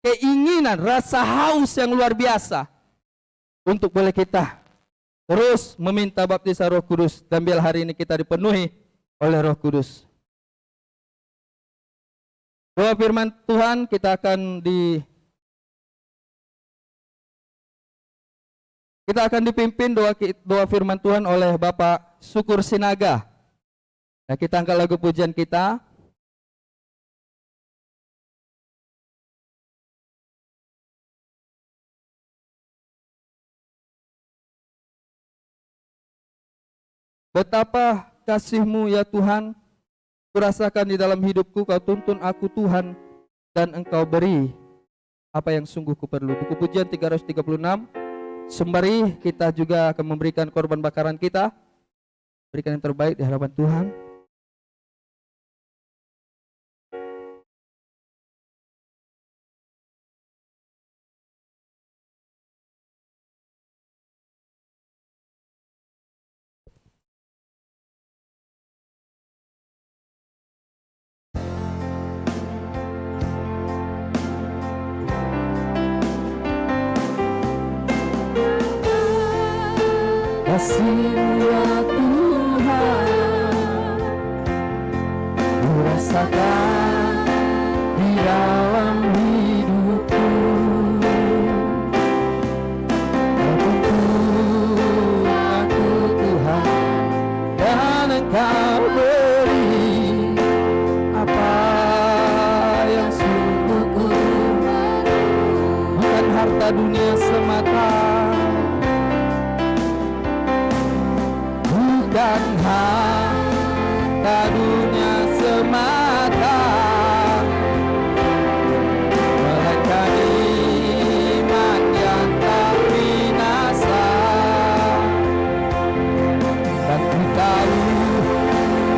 keinginan, rasa haus yang luar biasa untuk boleh kita terus meminta baptisan Roh Kudus, dan biar hari ini kita dipenuhi oleh Roh Kudus. Doa firman Tuhan kita akan dipimpin doa firman Tuhan oleh Bapak Syukur Sinaga. Nah, kita angkat lagu pujian kita. Betapa kasih-Mu ya Tuhan, kurasakan di dalam hidupku, Kau tuntun aku Tuhan, dan Engkau beri apa yang sungguh ku perlu. Buku pujian 336. Sembari kita juga akan memberikan korban bakaran kita, berikan yang terbaik di hadapan Tuhan. Kasih-Mu ya Tuhan, ku rasakan di dalam hidupku. Kau tuntun aku Tuhan, dan Engkau beri apa yang sungguh ku perlu. Bukan harta dunia semata, dan harta dunia semata, melainkan iman yang tak binasa. Dan ku tahu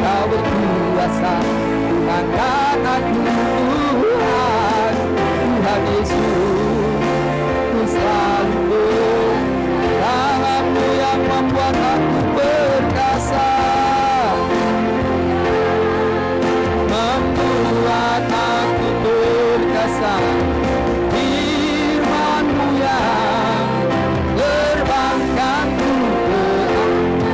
Kau berkuasa, angkat aku Tuhan, Tuhan Yesus, ku selalu tangan-Mu yang membuat aku perkasa, membuat aku perkasa. Firman-Mu yang terbangkanku ke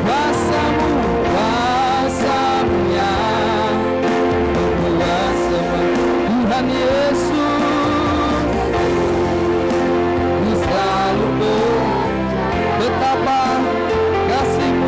kuasa-Mu, kuasa-Mu yang membuat semua. Tuhan Yesus, ku selalu betapa kasih-Mu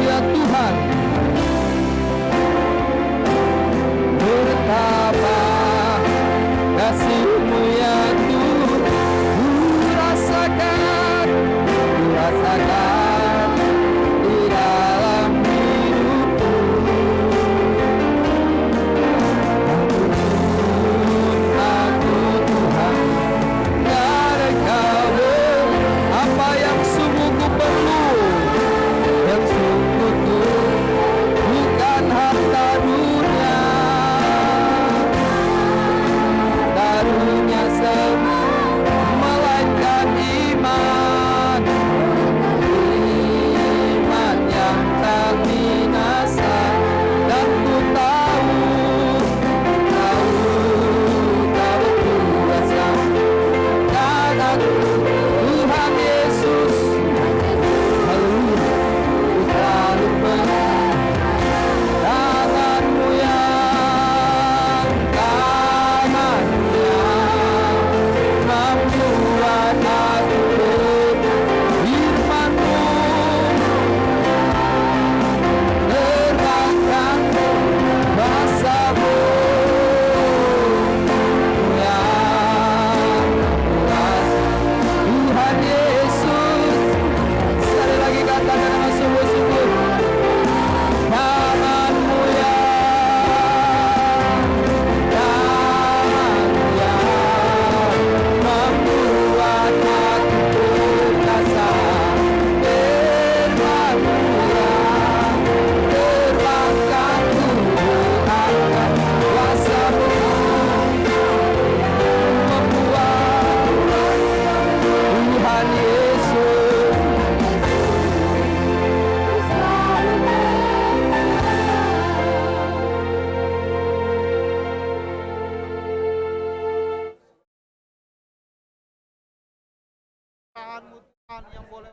Tuhan Tuhan yang boleh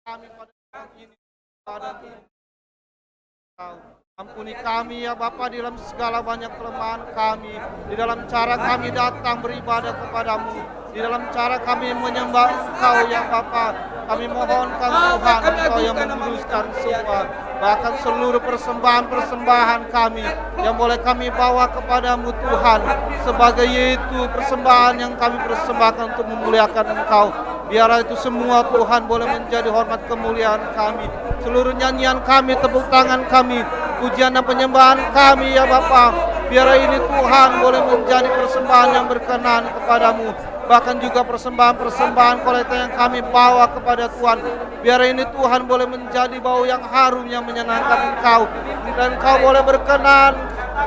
kami pada malam ini pada Engkau. Ampuni kami ya Bapa di dalam segala banyak kelemahan kami, di dalam cara kami datang beribadah kepadamu, di dalam cara kami menyembah Engkau ya Bapa. Kami mohonkan Tuhan Engkau yang menguruskan semua, bahkan seluruh persembahan-persembahan kami yang boleh kami bawa kepadamu Tuhan, sebagai yaitu persembahan yang kami persembahkan untuk memuliakan Engkau. Biarlah itu semua Tuhan boleh menjadi hormat kemuliaan kami. Seluruh nyanyian kami, tepuk tangan kami, pujian dan penyembahan kami ya Bapa. Biarlah ini Tuhan boleh menjadi persembahan yang berkenan kepadamu. Bahkan juga persembahan-persembahan kolekta yang kami bawa kepada Tuhan. Biar ini Tuhan boleh menjadi bau yang harum yang menyenangkan Engkau. Dan Engkau boleh berkenan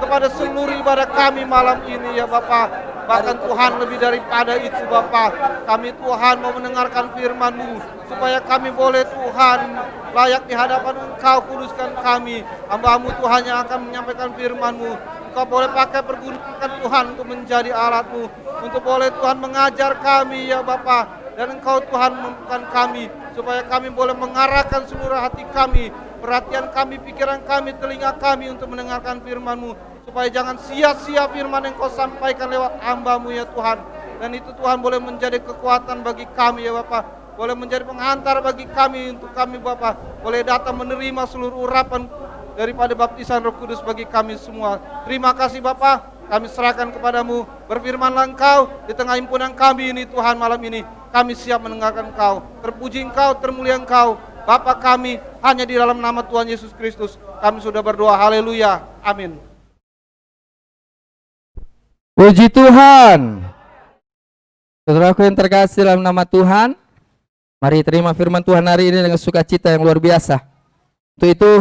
kepada seluruh ibadah kami malam ini ya Bapa. Bahkan Tuhan lebih daripada itu Bapa, kami Tuhan mau mendengarkan firman-Mu, supaya kami boleh Tuhan layak di hadapan Engkau. Kuduskan kami, hamba-Mu Tuhan yang akan menyampaikan firman-Mu. Engkau boleh pakai pergunakan Tuhan untuk menjadi alat-Mu, untuk boleh Tuhan mengajar kami ya Bapa. Dan Engkau Tuhan memampukan kami, supaya kami boleh mengarahkan seluruh hati kami, perhatian kami, pikiran kami, telinga kami untuk mendengarkan firman-Mu. Supaya jangan sia-sia firman yang Kau sampaikan lewat hamba-Mu ya Tuhan. Dan itu Tuhan boleh menjadi kekuatan bagi kami ya Bapa. Boleh menjadi penghantar bagi kami, untuk kami Bapa boleh datang menerima seluruh urapan daripada baptisan Roh Kudus bagi kami semua. Terima kasih Bapa, kami serahkan kepadamu. Berfirmanlah Engkau di tengah himpunan kami ini Tuhan malam ini. Kami siap mendengarkan Engkau. Terpuji Engkau, termulia Engkau Bapa kami, hanya di dalam nama Tuhan Yesus Kristus kami sudah berdoa. Haleluya, amin. Puji Tuhan. Saudaraku yang terkasih dalam nama Tuhan, mari terima firman Tuhan hari ini dengan sukacita yang luar biasa. Untuk itu,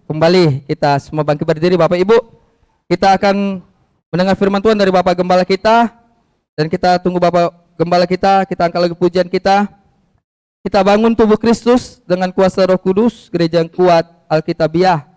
kembali kita semua bangkit berdiri Bapak Ibu. Kita akan mendengar firman Tuhan dari Bapak Gembala kita, dan kita tunggu Bapak Gembala kita angkat lagi pujian kita. Kita bangun tubuh Kristus dengan kuasa Roh Kudus, gereja yang kuat, Alkitabiah.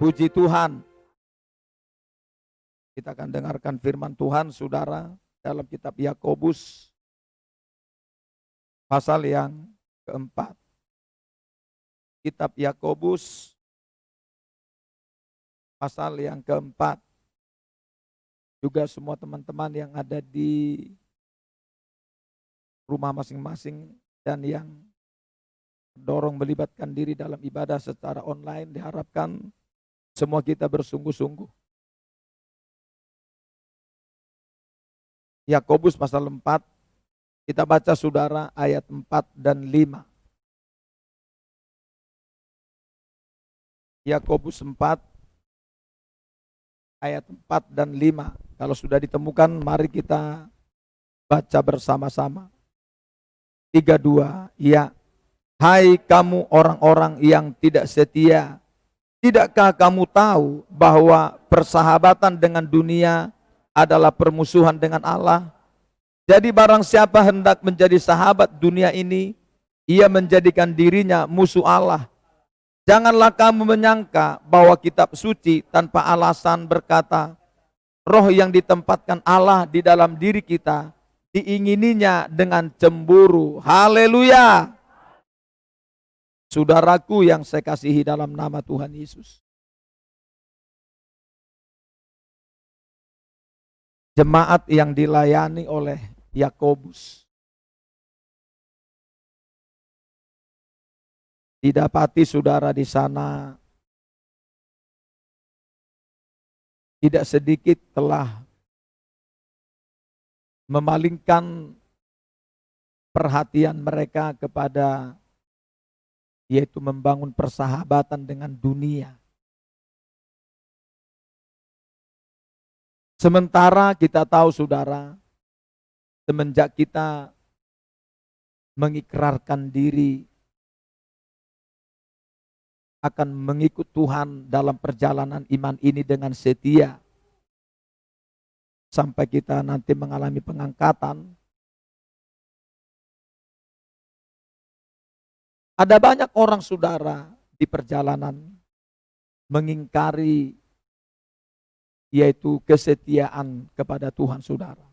Puji Tuhan. Kita akan dengarkan firman Tuhan, saudara, dalam kitab Yakobus pasal yang keempat. Kitab Yakobus pasal yang keempat. Juga semua teman-teman yang ada di rumah masing-masing dan yang dorong melibatkan diri dalam ibadah secara online, diharapkan semua kita bersungguh-sungguh. Yakobus pasal 4, kita baca saudara ayat 4 dan 5. Yakobus 4 ayat 4 dan 5. Kalau sudah ditemukan, mari kita baca bersama-sama. 3, 2, ya. Hai kamu orang-orang yang tidak setia, tidakkah kamu tahu bahwa persahabatan dengan dunia adalah permusuhan dengan Allah? Jadi barang siapa hendak menjadi sahabat dunia ini, ia menjadikan dirinya musuh Allah. Janganlah kamu menyangka bahwa kitab suci tanpa alasan berkata, roh yang ditempatkan Allah di dalam diri kita, diingininya dengan cemburu. Haleluya. Saudaraku yang saya kasihi dalam nama Tuhan Yesus. Jemaat yang dilayani oleh Yakobus didapati saudara di sana tidak sedikit telah memalingkan perhatian mereka kepada yaitu membangun persahabatan dengan dunia. Sementara kita tahu saudara, semenjak kita mengikrarkan diri akan mengikut Tuhan dalam perjalanan iman ini dengan setia, sampai kita nanti mengalami pengangkatan, ada banyak orang saudara di perjalanan mengingkari yaitu kesetiaan kepada Tuhan saudara.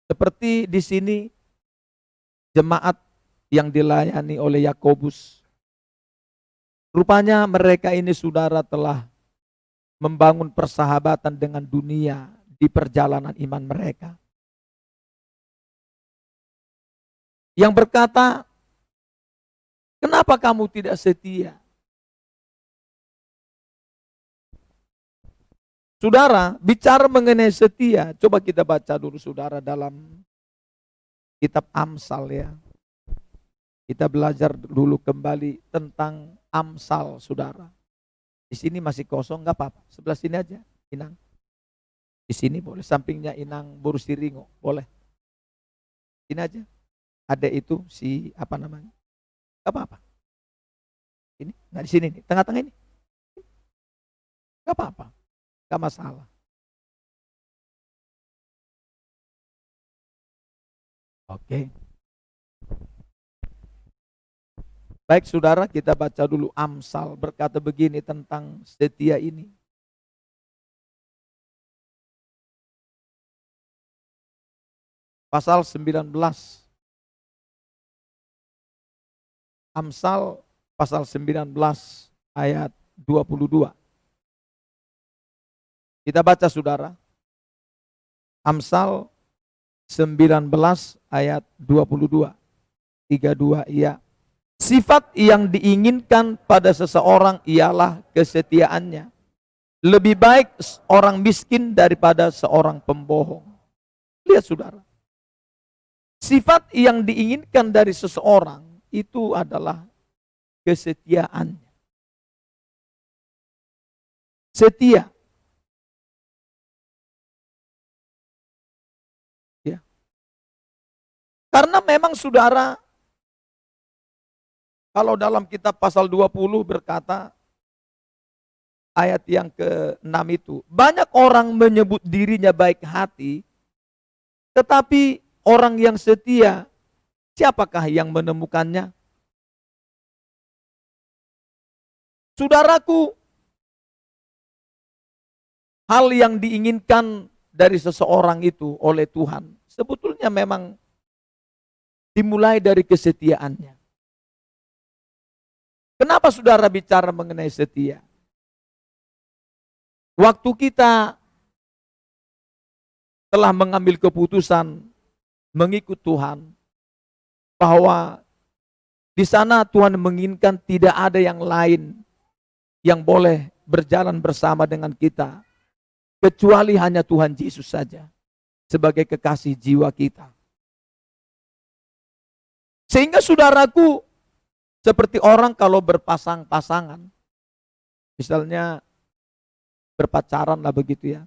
Seperti di sini jemaat yang dilayani oleh Yakobus, rupanya mereka ini saudara telah membangun persahabatan dengan dunia di perjalanan iman mereka. Yang berkata, kenapa kamu tidak setia? Saudara, bicara mengenai setia, coba kita baca dulu saudara dalam kitab Amsal ya. Kita belajar dulu kembali tentang Amsal saudara. Di sini masih kosong, nggak apa-apa. Sebelah sini aja, Inang. Di sini boleh, sampingnya Inang Borusiringo, boleh. Sini aja. Ada itu si apa namanya? Nggak apa-apa. Ini, nggak di sini nih, tengah-tengah ini. Nggak apa-apa. Gak masalah. Oke. Baik saudara, kita baca dulu Amsal berkata begini tentang setia ini. Pasal 19. Amsal pasal 19 ayat 22. Kita baca saudara. Amsal 19 ayat 22. 32 iya. Sifat yang diinginkan pada seseorang ialah kesetiaannya. Lebih baik orang miskin daripada seorang pembohong. Lihat saudara. Sifat yang diinginkan dari seseorang itu adalah kesetiaannya. Setia. Karena memang saudara, kalau dalam kitab pasal 20 berkata, ayat yang ke-6 itu, banyak orang menyebut dirinya baik hati, tetapi orang yang setia, siapakah yang menemukannya? Saudaraku, hal yang diinginkan dari seseorang itu oleh Tuhan, sebetulnya memang dimulai dari kesetiaannya. Kenapa saudara bicara mengenai setia? Waktu kita telah mengambil keputusan mengikut Tuhan, bahwa di sana Tuhan menginginkan tidak ada yang lain yang boleh berjalan bersama dengan kita, kecuali hanya Tuhan Yesus saja, sebagai kekasih jiwa kita. Sehingga saudaraku, seperti orang kalau berpasang-pasangan, misalnya berpacaran lah begitu ya.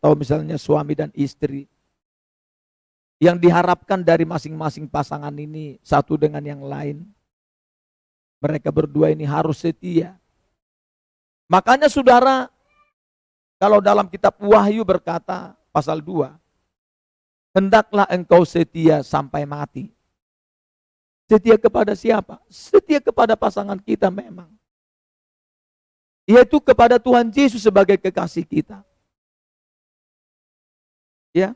atau misalnya suami dan istri. Yang diharapkan dari masing-masing pasangan ini satu dengan yang lain. Mereka berdua ini harus setia. Makanya saudara, kalau dalam kitab Wahyu berkata pasal 2, hendaklah engkau setia sampai mati. Setia kepada siapa? Setia kepada pasangan kita memang. Yaitu kepada Tuhan Yesus sebagai kekasih kita. Ya,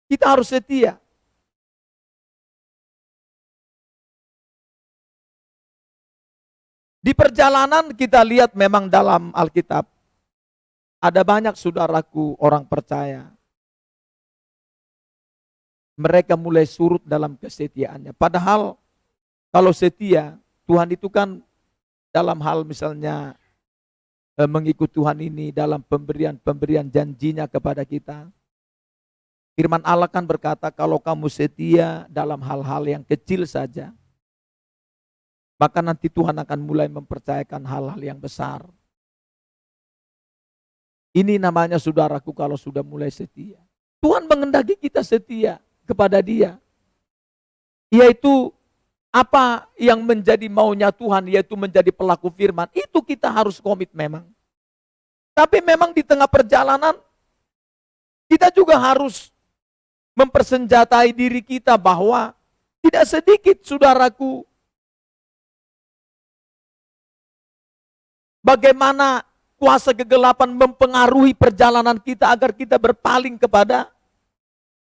kita harus setia. Di perjalanan kita lihat memang dalam Alkitab ada banyak saudaraku orang percaya. Mereka mulai surut dalam kesetiaannya. Padahal kalau setia, Tuhan itu kan dalam hal misalnya mengikut Tuhan ini dalam pemberian janjinya kepada kita. Firman Allah kan berkata kalau kamu setia dalam hal-hal yang kecil saja, maka nanti Tuhan akan mulai mempercayakan hal-hal yang besar. Ini namanya saudaraku kalau sudah mulai setia. Tuhan mengendaki kita setia kepada Dia. Yaitu apa yang menjadi maunya Tuhan, yaitu menjadi pelaku firman. Itu kita harus komit memang. Tapi memang di tengah perjalanan, kita juga harus mempersenjatai diri kita bahwa tidak sedikit saudaraku bagaimana kuasa kegelapan mempengaruhi perjalanan kita agar kita berpaling kepada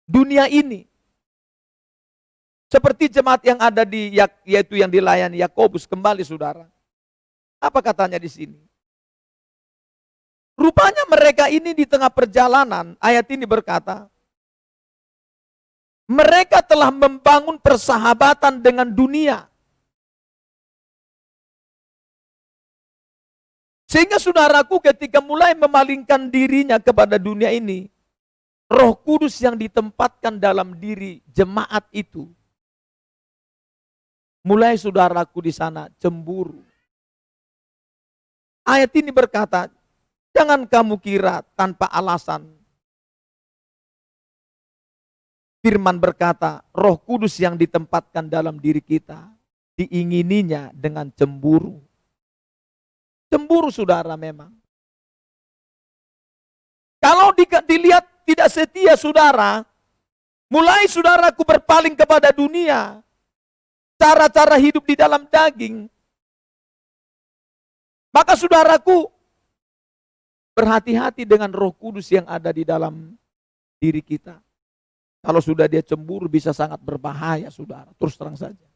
dunia ini. Seperti jemaat yang ada yaitu yang dilayani Yakobus kembali saudara. Apa katanya di sini? Rupanya mereka ini di tengah perjalanan, ayat ini berkata, mereka telah membangun persahabatan dengan dunia. Sehingga saudaraku ketika mulai memalingkan dirinya kepada dunia ini, Roh Kudus yang ditempatkan dalam diri jemaat itu, mulai saudaraku di sana cemburu. Ayat ini berkata, jangan kamu kira tanpa alasan. Firman berkata, Roh Kudus yang ditempatkan dalam diri kita, diingininya dengan cemburu. Cemburu saudara memang. Kalau dilihat tidak setia saudara, mulai saudaraku berpaling kepada dunia, cara-cara hidup di dalam daging, maka saudaraku berhati-hati dengan Roh Kudus yang ada di dalam diri kita. Kalau sudah dia cemburu bisa sangat berbahaya saudara, terus terang saja.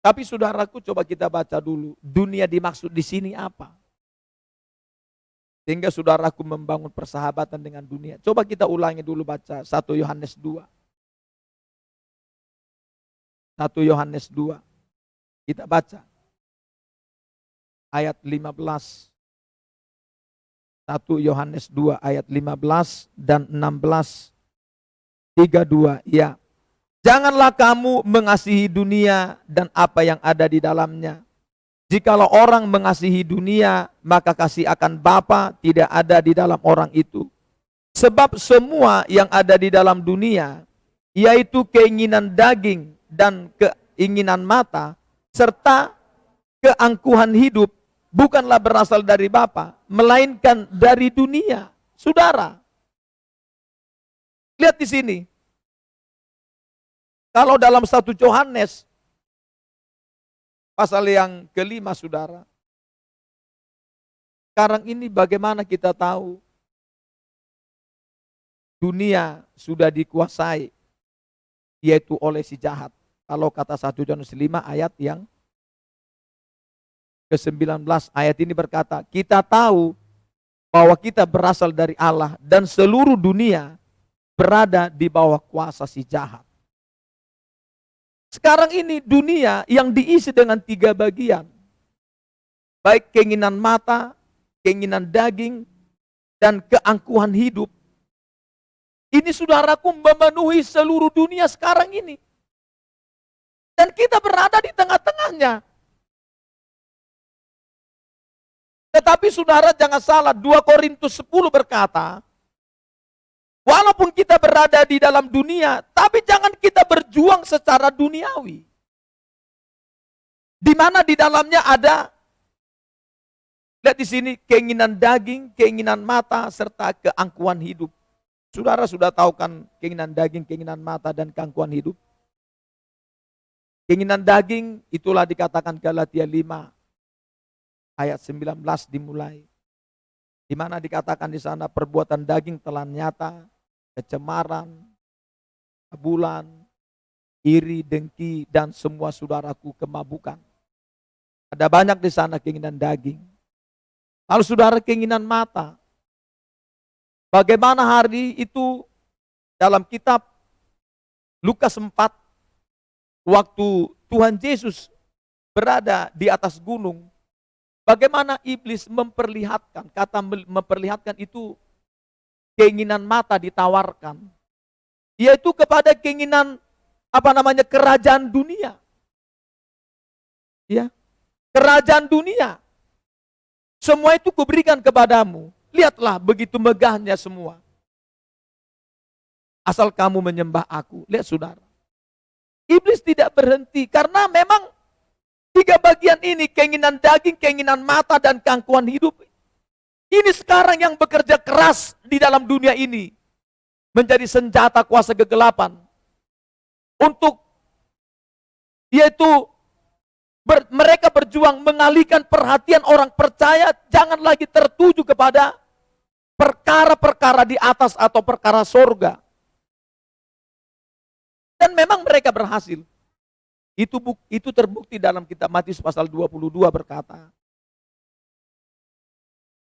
Tapi saudaraku coba kita baca dulu, dunia dimaksud di sini apa? Sehingga saudaraku membangun persahabatan dengan dunia. Coba kita ulangi dulu baca 1 Yohanes 2. 1 Yohanes 2. Kita baca. Ayat 15. 1 Yohanes 2 ayat 15 dan 16. 32. Ya. Janganlah kamu mengasihi dunia dan apa yang ada di dalamnya. Jikalau orang mengasihi dunia, maka kasih akan Bapa tidak ada di dalam orang itu. Sebab semua yang ada di dalam dunia, yaitu keinginan daging dan keinginan mata, serta keangkuhan hidup, bukanlah berasal dari Bapa, melainkan dari dunia. Saudara, lihat di sini. Kalau dalam 1 Yohanes, pasal yang kelima saudara. Sekarang ini bagaimana kita tahu dunia sudah dikuasai, yaitu oleh si jahat. Kalau kata 1 Yohanes 5 ayat yang ke-19, ayat ini berkata, kita tahu bahwa kita berasal dari Allah dan seluruh dunia berada di bawah kuasa si jahat. Sekarang ini dunia yang diisi dengan 3 bagian. Baik keinginan mata, keinginan daging, dan keangkuhan hidup. Ini saudaraku memenuhi seluruh dunia sekarang ini. Dan kita berada di tengah-tengahnya. Tetapi saudara jangan salah, 2 Korintus 10 berkata, walaupun kita berada di dalam dunia, tapi jangan kita berjuang secara duniawi. Di mana di dalamnya ada, lihat di sini, keinginan daging, keinginan mata, serta keangkuhan hidup. Saudara sudah tahu kan keinginan daging, keinginan mata, dan keangkuhan hidup? Keinginan daging itulah dikatakan Galatia 5 ayat 19 dimulai. Di mana dikatakan di sana perbuatan daging telah nyata, kecemaran, kebulan, iri, dengki, dan semua saudaraku kemabukan. Ada banyak di sana keinginan daging. Lalu saudara keinginan mata. Bagaimana hari itu dalam kitab Lukas 4, waktu Tuhan Yesus berada di atas gunung, bagaimana iblis memperlihatkan, kata memperlihatkan itu keinginan mata ditawarkan, yaitu kepada keinginan kerajaan dunia. Ya, kerajaan dunia. Semua itu kuberikan kepadamu. Lihatlah begitu megahnya semua. Asal kamu menyembah aku. Lihat saudara. Iblis tidak berhenti karena memang 3 bagian ini, keinginan daging, keinginan mata, dan keangkuhan hidup. Ini sekarang yang bekerja keras di dalam dunia ini. Menjadi senjata kuasa kegelapan. Untuk yaitu mereka berjuang mengalihkan perhatian orang percaya jangan lagi tertuju kepada perkara-perkara di atas atau perkara sorga. Dan memang mereka berhasil. Itu terbukti dalam kitab Matius pasal 22 berkata.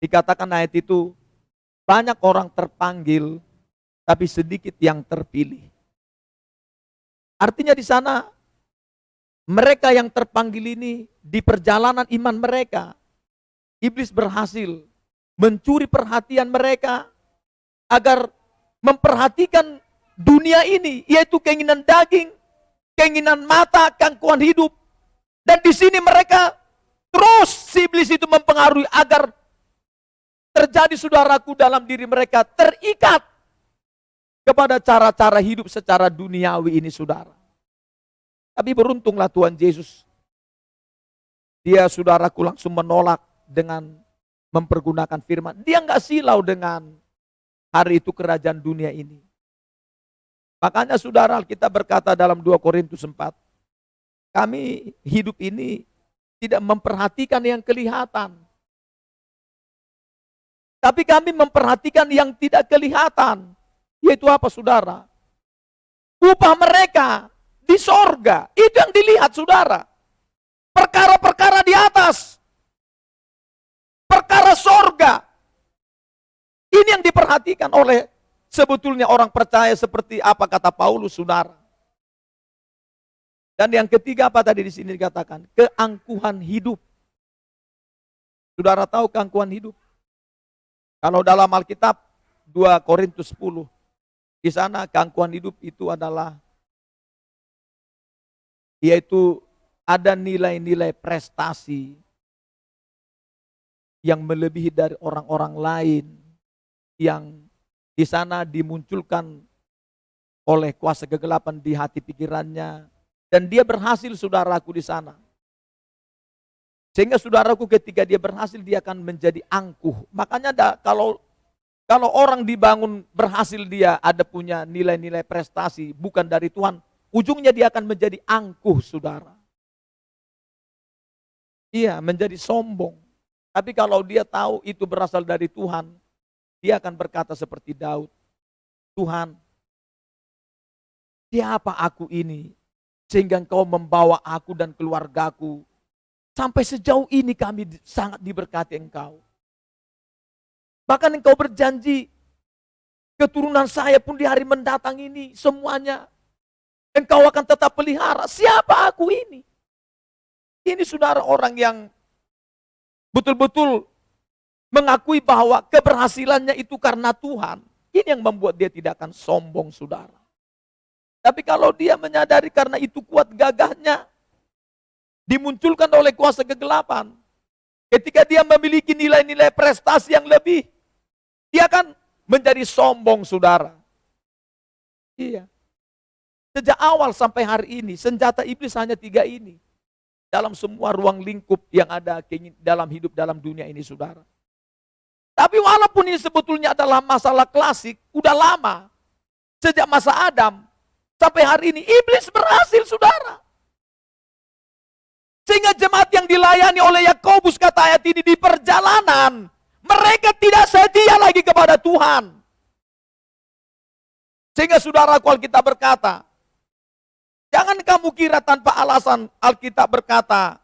Dikatakan ayat itu, banyak orang terpanggil, tapi sedikit yang terpilih. Artinya di sana, mereka yang terpanggil ini, di perjalanan iman mereka, iblis berhasil mencuri perhatian mereka, agar memperhatikan dunia ini, yaitu keinginan daging, keinginan mata, keangkuhan hidup. Dan di sini mereka terus si iblis itu mempengaruhi agar terjadi saudaraku dalam diri mereka terikat kepada cara-cara hidup secara duniawi ini saudara. Tapi beruntunglah Tuhan Yesus. Dia saudaraku langsung menolak dengan mempergunakan firman. Dia nggak silau dengan hari itu kerajaan dunia ini. Makanya saudara, kita berkata dalam 2 Korintus 4, kami hidup ini tidak memperhatikan yang kelihatan. Tapi kami memperhatikan yang tidak kelihatan. Yaitu apa saudara? Upah mereka di sorga. Itu yang dilihat saudara. Perkara-perkara di atas. Perkara sorga. Ini yang diperhatikan oleh sebetulnya orang percaya seperti apa kata Paulus saudara. Dan yang ketiga apa tadi di sini dikatakan? Keangkuhan hidup. Saudara tahu keangkuhan hidup? Kalau dalam Alkitab 2 Korintus 10, di sana keangkuhan hidup itu adalah yaitu ada nilai-nilai prestasi yang melebihi dari orang-orang lain yang di sana dimunculkan oleh kuasa kegelapan di hati pikirannya dan dia berhasil saudaraku di sana. Sehingga saudaraku ketika dia berhasil dia akan menjadi angkuh. Makanya kalau orang dibangun berhasil dia ada punya nilai-nilai prestasi bukan dari Tuhan, ujungnya dia akan menjadi angkuh saudara. Iya, menjadi sombong. Tapi kalau dia tahu itu berasal dari Tuhan, dia akan berkata seperti Daud, Tuhan, siapa aku ini sehingga Engkau membawa aku dan keluargaku sampai sejauh ini kami sangat diberkati Engkau. Bahkan Engkau berjanji keturunan saya pun di hari mendatang ini semuanya Engkau akan tetap pelihara. Siapa aku ini? Ini saudara orang yang betul-betul mengakui bahwa keberhasilannya itu karena Tuhan. Ini yang membuat dia tidak akan sombong saudara. Tapi kalau dia menyadari karena itu kuat gagahnya, dimunculkan oleh kuasa kegelapan, Ketika dia memiliki nilai-nilai prestasi yang lebih, dia akan menjadi sombong, saudara. Iya. Sejak awal sampai hari ini, senjata iblis hanya 3 ini. Dalam semua ruang lingkup yang ada dalam hidup dalam dunia ini, saudara. Tapi walaupun ini sebetulnya adalah masalah klasik, udah lama. Sejak masa Adam, sampai hari ini, iblis berhasil, saudara. Sehingga jemaat yang dilayani oleh Yakobus, kata ayat ini, di perjalanan, mereka tidak setia lagi kepada Tuhan. Sehingga saudaraku, Alkitab berkata, jangan kamu kira tanpa alasan. Alkitab berkata,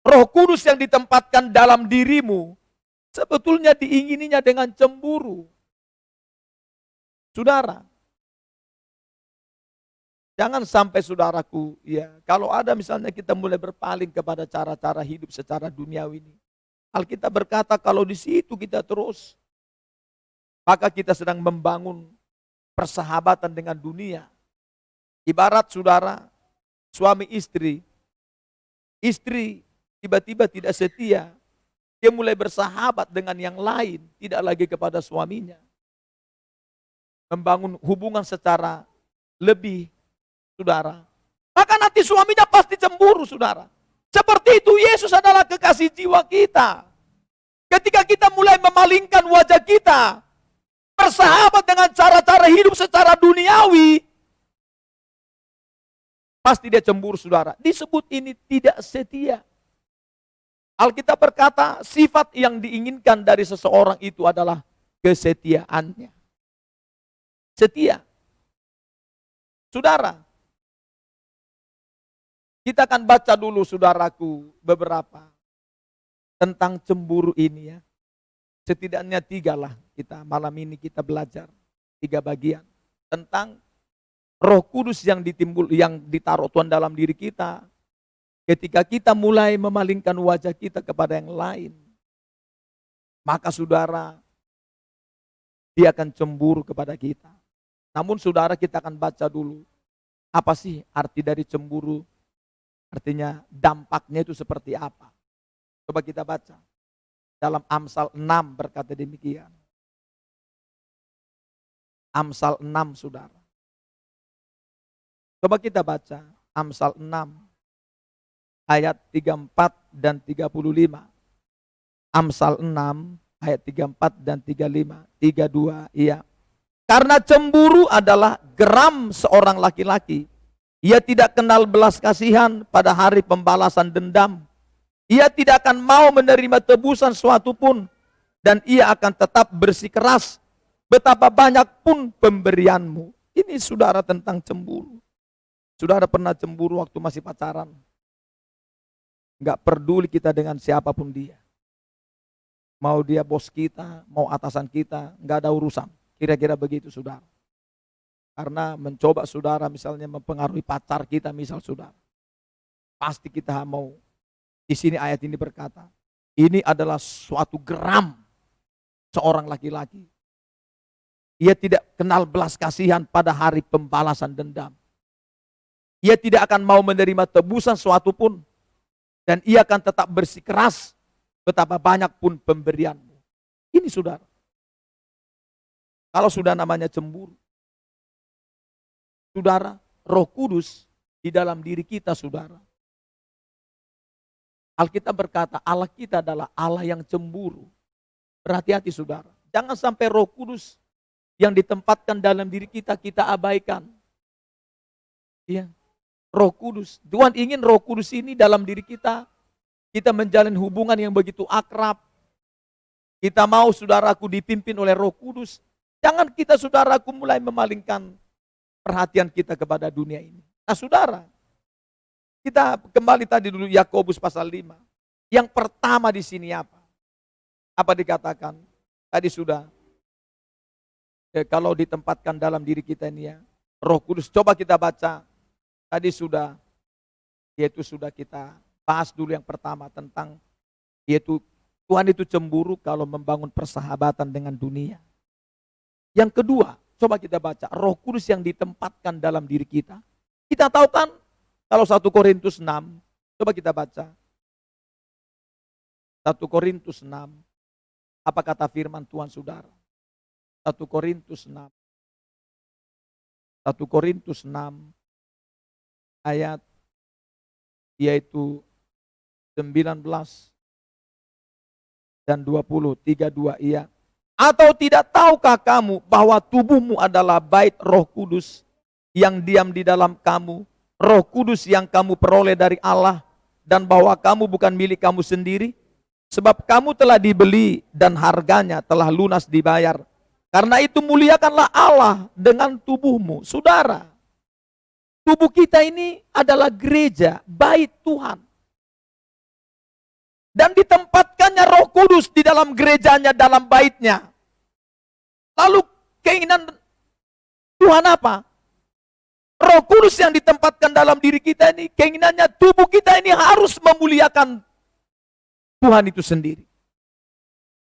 Roh Kudus yang ditempatkan dalam dirimu, sebetulnya diingininya dengan cemburu. Saudara, jangan sampai saudaraku, ya, kalau ada misalnya kita mulai berpaling kepada cara-cara hidup secara duniawi ini. Alkitab berkata kalau di situ kita terus, maka kita sedang membangun persahabatan dengan dunia. Ibarat saudara, suami istri tiba-tiba tidak setia, dia mulai bersahabat dengan yang lain, tidak lagi kepada suaminya. Membangun hubungan secara lebih, saudara. Maka nanti suaminya pasti cemburu, saudara. Seperti itu, Yesus adalah kekasih jiwa kita. Ketika kita mulai memalingkan wajah kita, bersahabat dengan cara-cara hidup secara duniawi, pasti dia cemburu, saudara. Disebut ini tidak setia. Alkitab berkata, sifat yang diinginkan dari seseorang itu adalah kesetiaannya. Setia. Saudara, kita akan baca dulu, saudaraku, beberapa tentang cemburu ini, ya. Setidaknya 3 lah kita malam ini kita belajar 3 bagian tentang Roh Kudus yang ditaruh Tuhan dalam diri kita. Ketika kita mulai memalingkan wajah kita kepada yang lain, maka saudara, dia akan cemburu kepada kita. Namun saudara, kita akan baca dulu apa sih arti dari cemburu. Artinya dampaknya itu seperti apa. Coba kita baca. Dalam Amsal 6 berkata demikian. Amsal 6, saudara. Coba kita baca Amsal 6 ayat 34 dan 35. Amsal 6 ayat 34 dan 35. 32, iya. Karena cemburu adalah geram seorang laki-laki. Ia tidak kenal belas kasihan pada hari pembalasan dendam. Ia tidak akan mau menerima tebusan suatu pun. Dan ia akan tetap bersikeras. Betapa banyak pun pemberianmu. Ini saudara tentang cemburu. Saudara pernah cemburu waktu masih pacaran? Enggak peduli kita dengan siapapun dia. Mau dia bos kita, mau atasan kita, enggak ada urusan. Kira-kira begitu, saudara. Karena mencoba saudara misalnya mempengaruhi pacar kita, misal saudara. Pasti kita mau. Di sini ayat ini berkata, ini adalah suatu geram seorang laki-laki. Ia tidak kenal belas kasihan pada hari pembalasan dendam. Ia tidak akan mau menerima tebusan suatu pun. Dan ia akan tetap bersikeras betapa banyak pun pemberianmu. Ini saudara. Kalau sudah namanya cemburu, saudara, Roh Kudus di dalam diri kita, saudara. Alkitab berkata, Allah kita adalah Allah yang cemburu. Berhati-hati, saudara. Jangan sampai Roh Kudus yang ditempatkan dalam diri kita, kita abaikan. Ya, Roh Kudus. Tuhan ingin Roh Kudus ini dalam diri kita. Kita menjalin hubungan yang begitu akrab. Kita mau, saudaraku, dipimpin oleh Roh Kudus. Jangan kita, saudaraku, mulai memalingkan perhatian kita kepada dunia ini. Nah, saudara, kita kembali tadi dulu Yakobus pasal 5. Yang pertama di sini apa? Apa dikatakan? Tadi sudah. Kalau ditempatkan dalam diri kita ini, ya, Roh Kudus. Coba kita baca. Tadi sudah, yaitu sudah kita bahas dulu yang pertama tentang, yaitu Tuhan itu cemburu kalau membangun persahabatan dengan dunia. Yang kedua, coba kita baca, Roh Kudus yang ditempatkan dalam diri kita. Kita tahu kan, kalau 1 Korintus 6, coba kita baca. 1 Korintus 6. Apa kata firman Tuhan saudara? 1 Korintus 6. 1 Korintus 6 ayat yaitu 19 dan 20, 32 iya. Atau tidak tahukah kamu bahwa tubuhmu adalah bait Roh Kudus yang diam di dalam kamu, Roh Kudus yang kamu peroleh dari Allah, dan bahwa kamu bukan milik kamu sendiri, sebab kamu telah dibeli dan harganya telah lunas dibayar. Karena itu muliakanlah Allah dengan tubuhmu. Saudara, tubuh kita ini adalah gereja, bait Tuhan. Dan ditempatkannya Roh Kudus di dalam gerejanya, dalam baitnya. Lalu keinginan Tuhan apa? Roh Kudus yang ditempatkan dalam diri kita ini, keinginannya tubuh kita ini harus memuliakan Tuhan itu sendiri.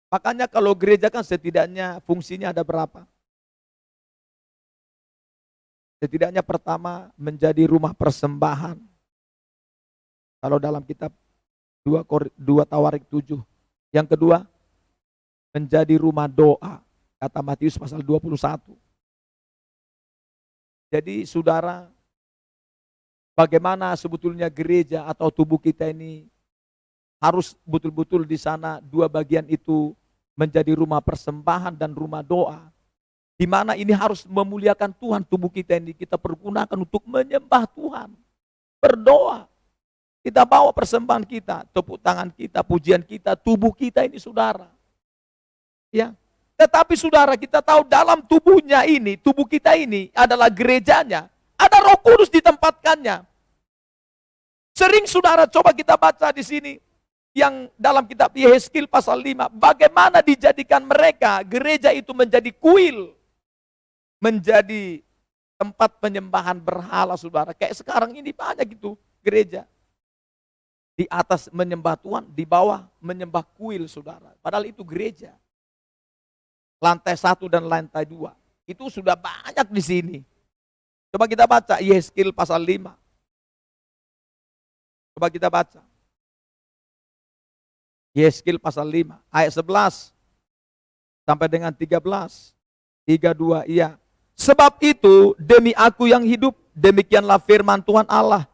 Makanya kalau gereja kan setidaknya fungsinya ada berapa? Setidaknya pertama menjadi rumah persembahan. Kalau dalam kitab 2 Tawarik 7. Yang kedua, menjadi rumah doa. Kata Matius pasal 21. Jadi saudara, bagaimana sebetulnya gereja atau tubuh kita ini harus betul-betul di sana dua bagian itu menjadi rumah persembahan dan rumah doa. Di mana ini harus memuliakan Tuhan, tubuh kita ini kita pergunakan untuk menyembah Tuhan. Berdoa. Kita bawa persembahan kita, tepuk tangan kita, pujian kita, tubuh kita ini saudara. Ya. Tetapi saudara, kita tahu dalam tubuhnya ini, tubuh kita ini adalah gerejanya. Ada Roh Kudus ditempatkannya. Sering saudara coba kita baca di sini yang dalam kitab Yehezkiel pasal 5, bagaimana dijadikan mereka gereja itu menjadi kuil, menjadi tempat penyembahan berhala saudara. Kayak sekarang ini banyak gitu gereja. Di atas menyembah Tuhan, di bawah menyembah kuil saudara. Padahal itu gereja. Lantai 1 dan lantai 2. Itu sudah banyak di sini. Coba kita baca Yehezkiel pasal 5. Coba kita baca. Yehezkiel pasal 5 ayat 11 sampai dengan 13. 32 iya. Sebab itu demi aku yang hidup, demikianlah firman Tuhan Allah.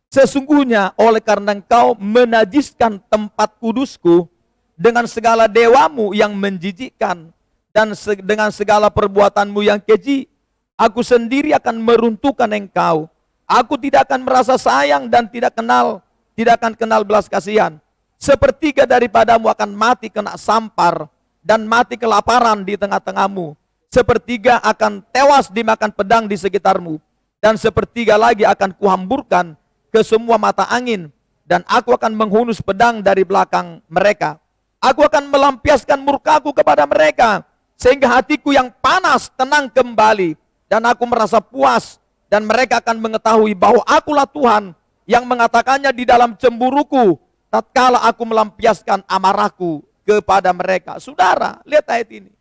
Sesungguhnya oleh karena engkau menajiskan tempat kudusku dengan segala dewamu yang menjijikkan dan dengan segala perbuatanmu yang keji, aku sendiri akan meruntuhkan engkau. Aku tidak akan merasa sayang dan tidak akan kenal belas kasihan. Sepertiga daripadamu akan mati kena sampar dan mati kelaparan di tengah-tengahmu. Sepertiga akan tewas dimakan pedang di sekitarmu dan sepertiga lagi akan kuhamburkan ke semua mata angin, dan aku akan menghunus pedang dari belakang mereka. Aku akan melampiaskan murkaku kepada mereka, sehingga hatiku yang panas tenang kembali, dan aku merasa puas, dan mereka akan mengetahui bahwa akulah Tuhan yang mengatakannya di dalam cemburuku, tatkala aku melampiaskan amarahku kepada mereka. Saudara, lihat ayat ini.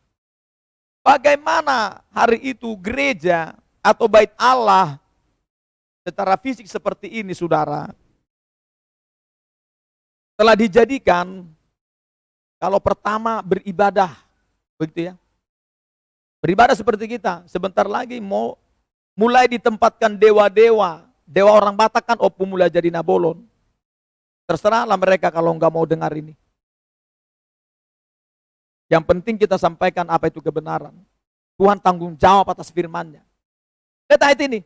Bagaimana hari itu gereja atau bait Allah secara fisik seperti ini saudara, telah dijadikan kalau pertama beribadah, begitu ya. Beribadah seperti kita, sebentar lagi mau mulai ditempatkan dewa-dewa. Dewa orang Batak kan opu mulai jadi nabolon. Terserahlah mereka kalau nggak mau dengar ini. Yang penting kita sampaikan apa itu kebenaran. Tuhan tanggung jawab atas firman-Nya. Lihat ayat ini.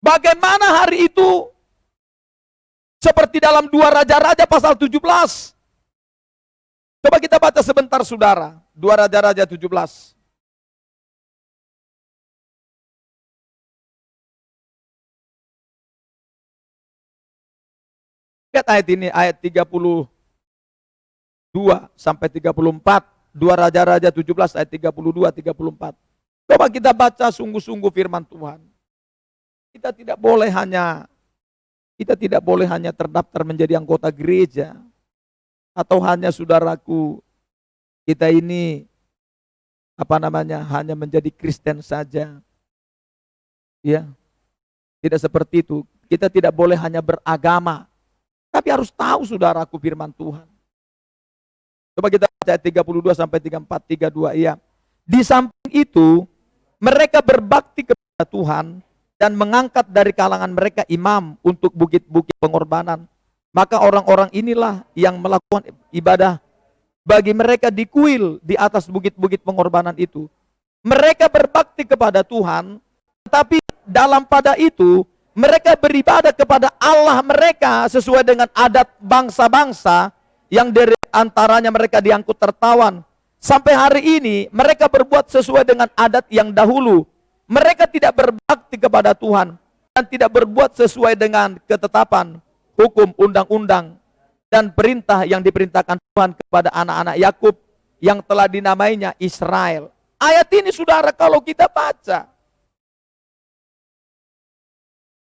Bagaimana hari itu seperti dalam 2 Raja-Raja pasal 17. Coba kita baca sebentar saudara. 2 Raja-Raja 17. Lihat ayat ini, ayat 32 sampai 34. 2 Raja-Raja 17 ayat 32, 34. Coba kita baca sungguh-sungguh firman Tuhan. Kita tidak boleh hanya terdaftar menjadi anggota gereja atau hanya saudaraku kita ini hanya menjadi Kristen saja. Ya. Tidak seperti itu. Kita tidak boleh hanya beragama, tapi harus tahu saudaraku firman Tuhan. Coba kita baca ayat 32 sampai 34, 32 iya. Di samping itu, mereka berbakti kepada Tuhan dan mengangkat dari kalangan mereka imam untuk bukit-bukit pengorbanan. Maka orang-orang inilah yang melakukan ibadah bagi mereka di kuil di atas bukit-bukit pengorbanan itu. Mereka berbakti kepada Tuhan, tetapi dalam pada itu mereka beribadah kepada Allah mereka sesuai dengan adat bangsa-bangsa yang dari antaranya mereka diangkut tertawan. Sampai hari ini mereka berbuat sesuai dengan adat yang dahulu. Mereka tidak berbakti kepada Tuhan dan tidak berbuat sesuai dengan ketetapan, hukum, undang-undang, dan perintah yang diperintahkan Tuhan kepada anak-anak Yakub yang telah dinamainya Israel. Ayat ini saudara kalau kita baca,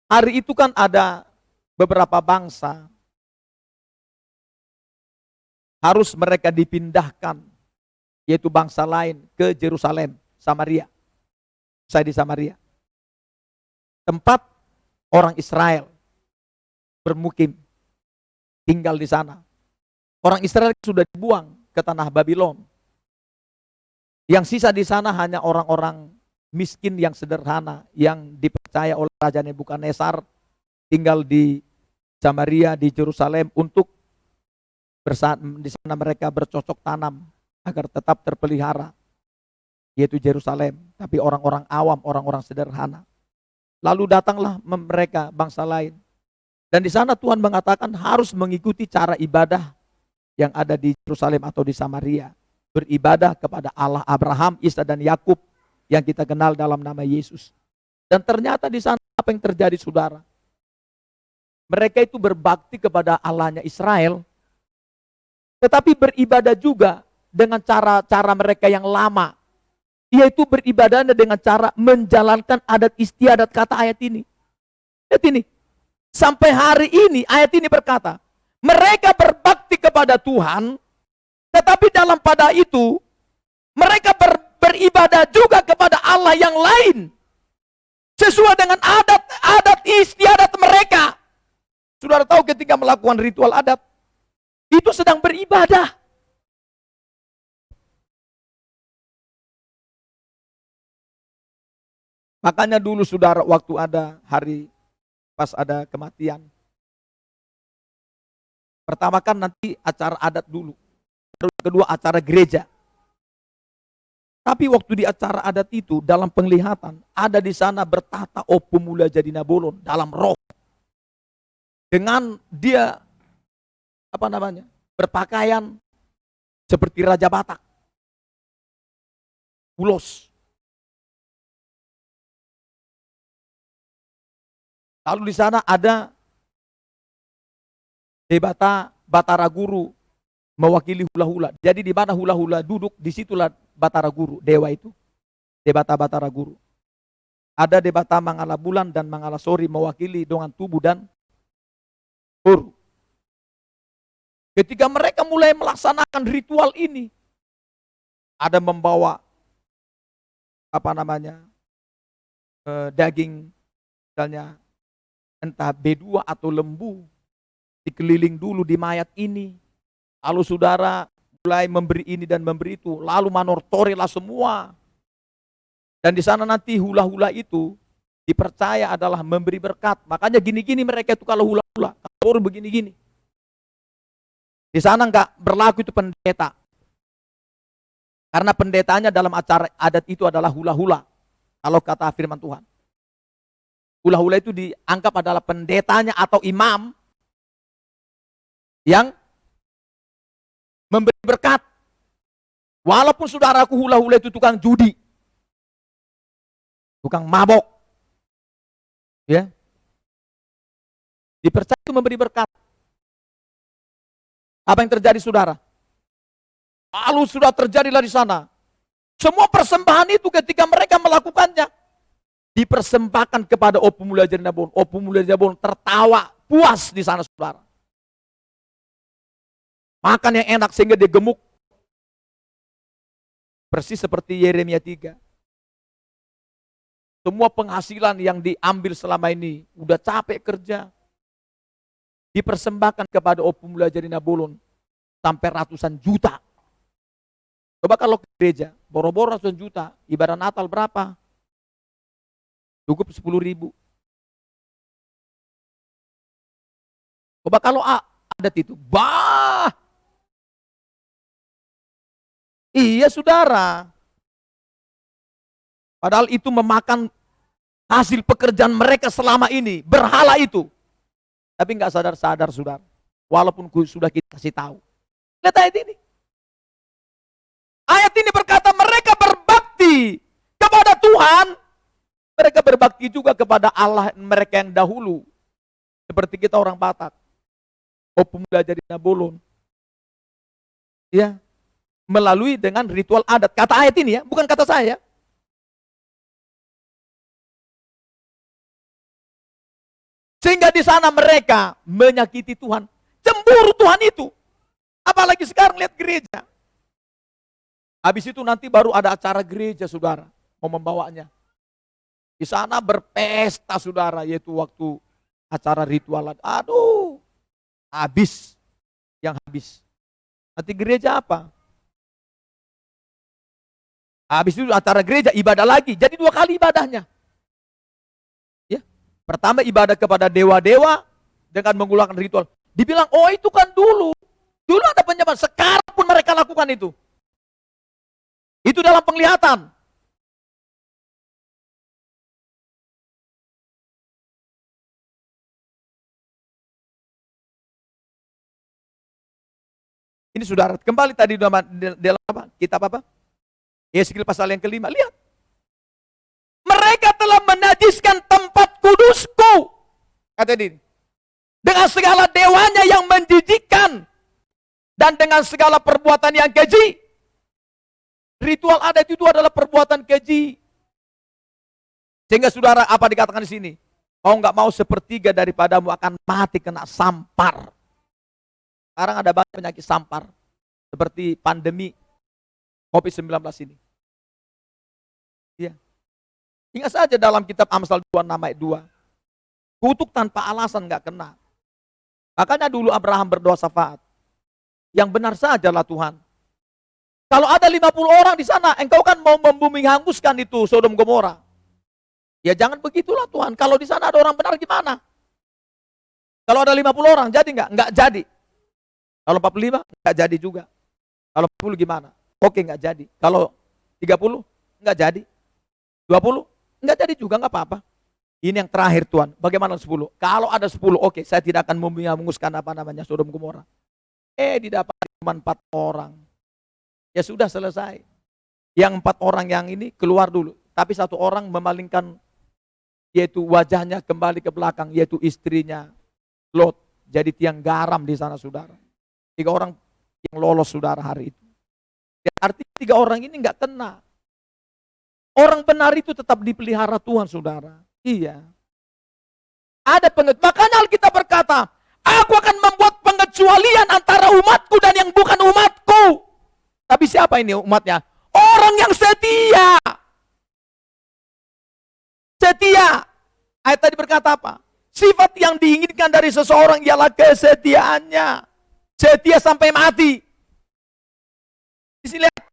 hari itu kan ada beberapa bangsa, harus mereka dipindahkan, yaitu bangsa lain ke Yerusalem, Samaria. Saya di Samaria. Tempat orang Israel bermukim, tinggal di sana. Orang Israel sudah dibuang ke tanah Babylon. Yang sisa di sana hanya orang-orang miskin yang sederhana, yang dipercaya oleh Raja Nebukadnezar tinggal di Samaria, di Yerusalem untuk di sana mereka bercocok tanam agar tetap terpelihara, yaitu Yerusalem. Tapi orang-orang awam, orang-orang sederhana. Lalu datanglah mereka bangsa lain. Dan di sana Tuhan mengatakan harus mengikuti cara ibadah yang ada di Yerusalem atau di Samaria. Beribadah kepada Allah Abraham, Ishak dan Yakub yang kita kenal dalam nama Yesus. Dan ternyata di sana apa yang terjadi saudara? Mereka itu berbakti kepada Allahnya Israel, tetapi beribadah juga dengan cara-cara mereka yang lama, yaitu beribadahnya dengan cara menjalankan adat istiadat, kata ayat ini. Ayat ini. Sampai hari ini ayat ini berkata, mereka berbakti kepada Tuhan, tetapi dalam pada itu mereka beribadah juga kepada Allah yang lain sesuai dengan adat istiadat mereka. Saudara tahu ketika melakukan ritual adat itu sedang beribadah. Makanya dulu saudara waktu ada hari pas ada kematian, pertama kan nanti acara adat dulu, terus kedua acara gereja. Tapi waktu di acara adat itu dalam penglihatan ada di sana bertata Opumula jadi Nabolon dalam roh. Dengan dia berpakaian seperti Raja Batak. Ulos. Lalu di sana ada Debata Batara Guru mewakili hula-hula. Jadi di mana hula-hula duduk, disitulah Batara Guru, dewa itu. Debata Batara Guru. Ada Debata Mangala Bulan dan Mangala Sori mewakili dengan tubuh dan guru. Ketika mereka mulai melaksanakan ritual ini, ada membawa daging, misalnya entah B2 atau lembu, dikeliling dulu di mayat ini. Lalu saudara mulai memberi ini dan memberi itu, lalu manortorilah semua. Dan di sana nanti hula-hula itu dipercaya adalah memberi berkat. Makanya gini-gini mereka itu kalau hula-hula, kalau begini-gini. Di sana enggak berlaku itu pendeta. Karena pendetanya dalam acara adat itu adalah hula-hula. Kalau kata firman Tuhan. Hula-hula itu dianggap adalah pendetanya atau imam yang memberi berkat. Walaupun saudaraku hula-hula itu tukang judi, tukang mabok, ya, dipercaya itu memberi berkat. Apa yang terjadi saudara? Lalu sudah terjadilah di sana. Semua persembahan itu ketika mereka melakukannya, dipersembahkan kepada Opumula jadi Nabolon. Opumula jadi Nabolon tertawa puas di sana saudara. Makan yang enak sehingga dia gemuk. Persis seperti Yeremia 3. Semua penghasilan yang diambil selama ini, udah capek kerja, dipersembahkan kepada Opumula jadi Nabolon sampai ratusan juta. Coba kalau ke gereja, boro-boro 1 juta, ibadah Natal berapa? Cukup 10.000. Coba kalau adat itu, iya saudara. Padahal itu memakan hasil pekerjaan mereka selama ini, berhala itu. Tapi nggak sadar-sadar saudara. Walaupun sudah kita kasih tahu. Lihat ayat ini. Ayat ini berkata mereka berbakti kepada Tuhan. Mereka berbakti juga kepada Allah mereka yang dahulu. Seperti kita orang Batak. Pemuda jadi Nabolon. Ya. Melalui dengan ritual adat. Kata ayat ini ya, bukan kata saya. Sehingga di sana mereka menyakiti Tuhan. Cemburu Tuhan itu. Apalagi sekarang lihat gereja. Habis itu nanti baru ada acara gereja saudara. Mau membawanya. Di sana berpesta saudara. Yaitu waktu acara ritual. Aduh. Habis. Yang habis. Nanti gereja apa? Habis itu acara gereja ibadah lagi. Jadi 2 kali ibadahnya. Pertama ibadah kepada dewa-dewa dengan menggunakan ritual. Dibilang, oh itu kan dulu. Dulu ada penyembahan, sekarang pun mereka lakukan itu. Itu dalam penglihatan. Ini saudara, kembali tadi dalam apa? Kitab apa? Yeskiel pasal yang kelima, lihat. Mereka telah menajiskan tempat kudusku. Kata dia. Dengan segala dewanya yang menjijikkan. Dan dengan segala perbuatan yang keji. Ritual adat itu adalah perbuatan keji. Sehingga saudara, apa dikatakan di sini? Mau nggak mau sepertiga daripadamu akan mati kena sampar. Sekarang ada banyak penyakit sampar. Seperti pandemi COVID-19 ini. Iya. Ingat saja dalam kitab Amsal 2 ayat 2. Kutuk tanpa alasan nggak kena. Makanya dulu Abraham berdoa syafaat. Yang benar sajalah Tuhan. Kalau ada 50 orang di sana, engkau kan mau membumi hanguskan itu Sodom Gomora. Ya jangan begitulah Tuhan. Kalau di sana ada orang benar gimana? Kalau ada 50 orang, jadi nggak? Nggak jadi. Kalau 45, nggak jadi juga. Kalau 40 gimana? Oke, nggak jadi. Kalau 30, nggak jadi. 20, nggak jadi juga, nggak apa-apa. Ini yang terakhir Tuhan. Bagaimana 10? Kalau ada 10, oke, saya tidak akan mengunguskan Sodom Gomora. Didapat cuma 4 orang. Ya sudah selesai. Yang 4 orang yang ini keluar dulu. Tapi 1 orang memalingkan, yaitu wajahnya kembali ke belakang, yaitu istrinya Lot. Jadi tiang garam di sana saudara. 3 orang yang lolos saudara hari itu. Artinya 3 orang ini nggak kena. Orang benar itu tetap dipelihara Tuhan, saudara. Iya. Ada makanya Alkitab berkata, aku akan membuat pengecualian antara umatku dan yang bukan umatku. Tapi siapa ini umatnya? Orang yang setia. Setia. Ayat tadi berkata apa? Sifat yang diinginkan dari seseorang ialah kesetiaannya. Setia sampai mati. Di sini lihat.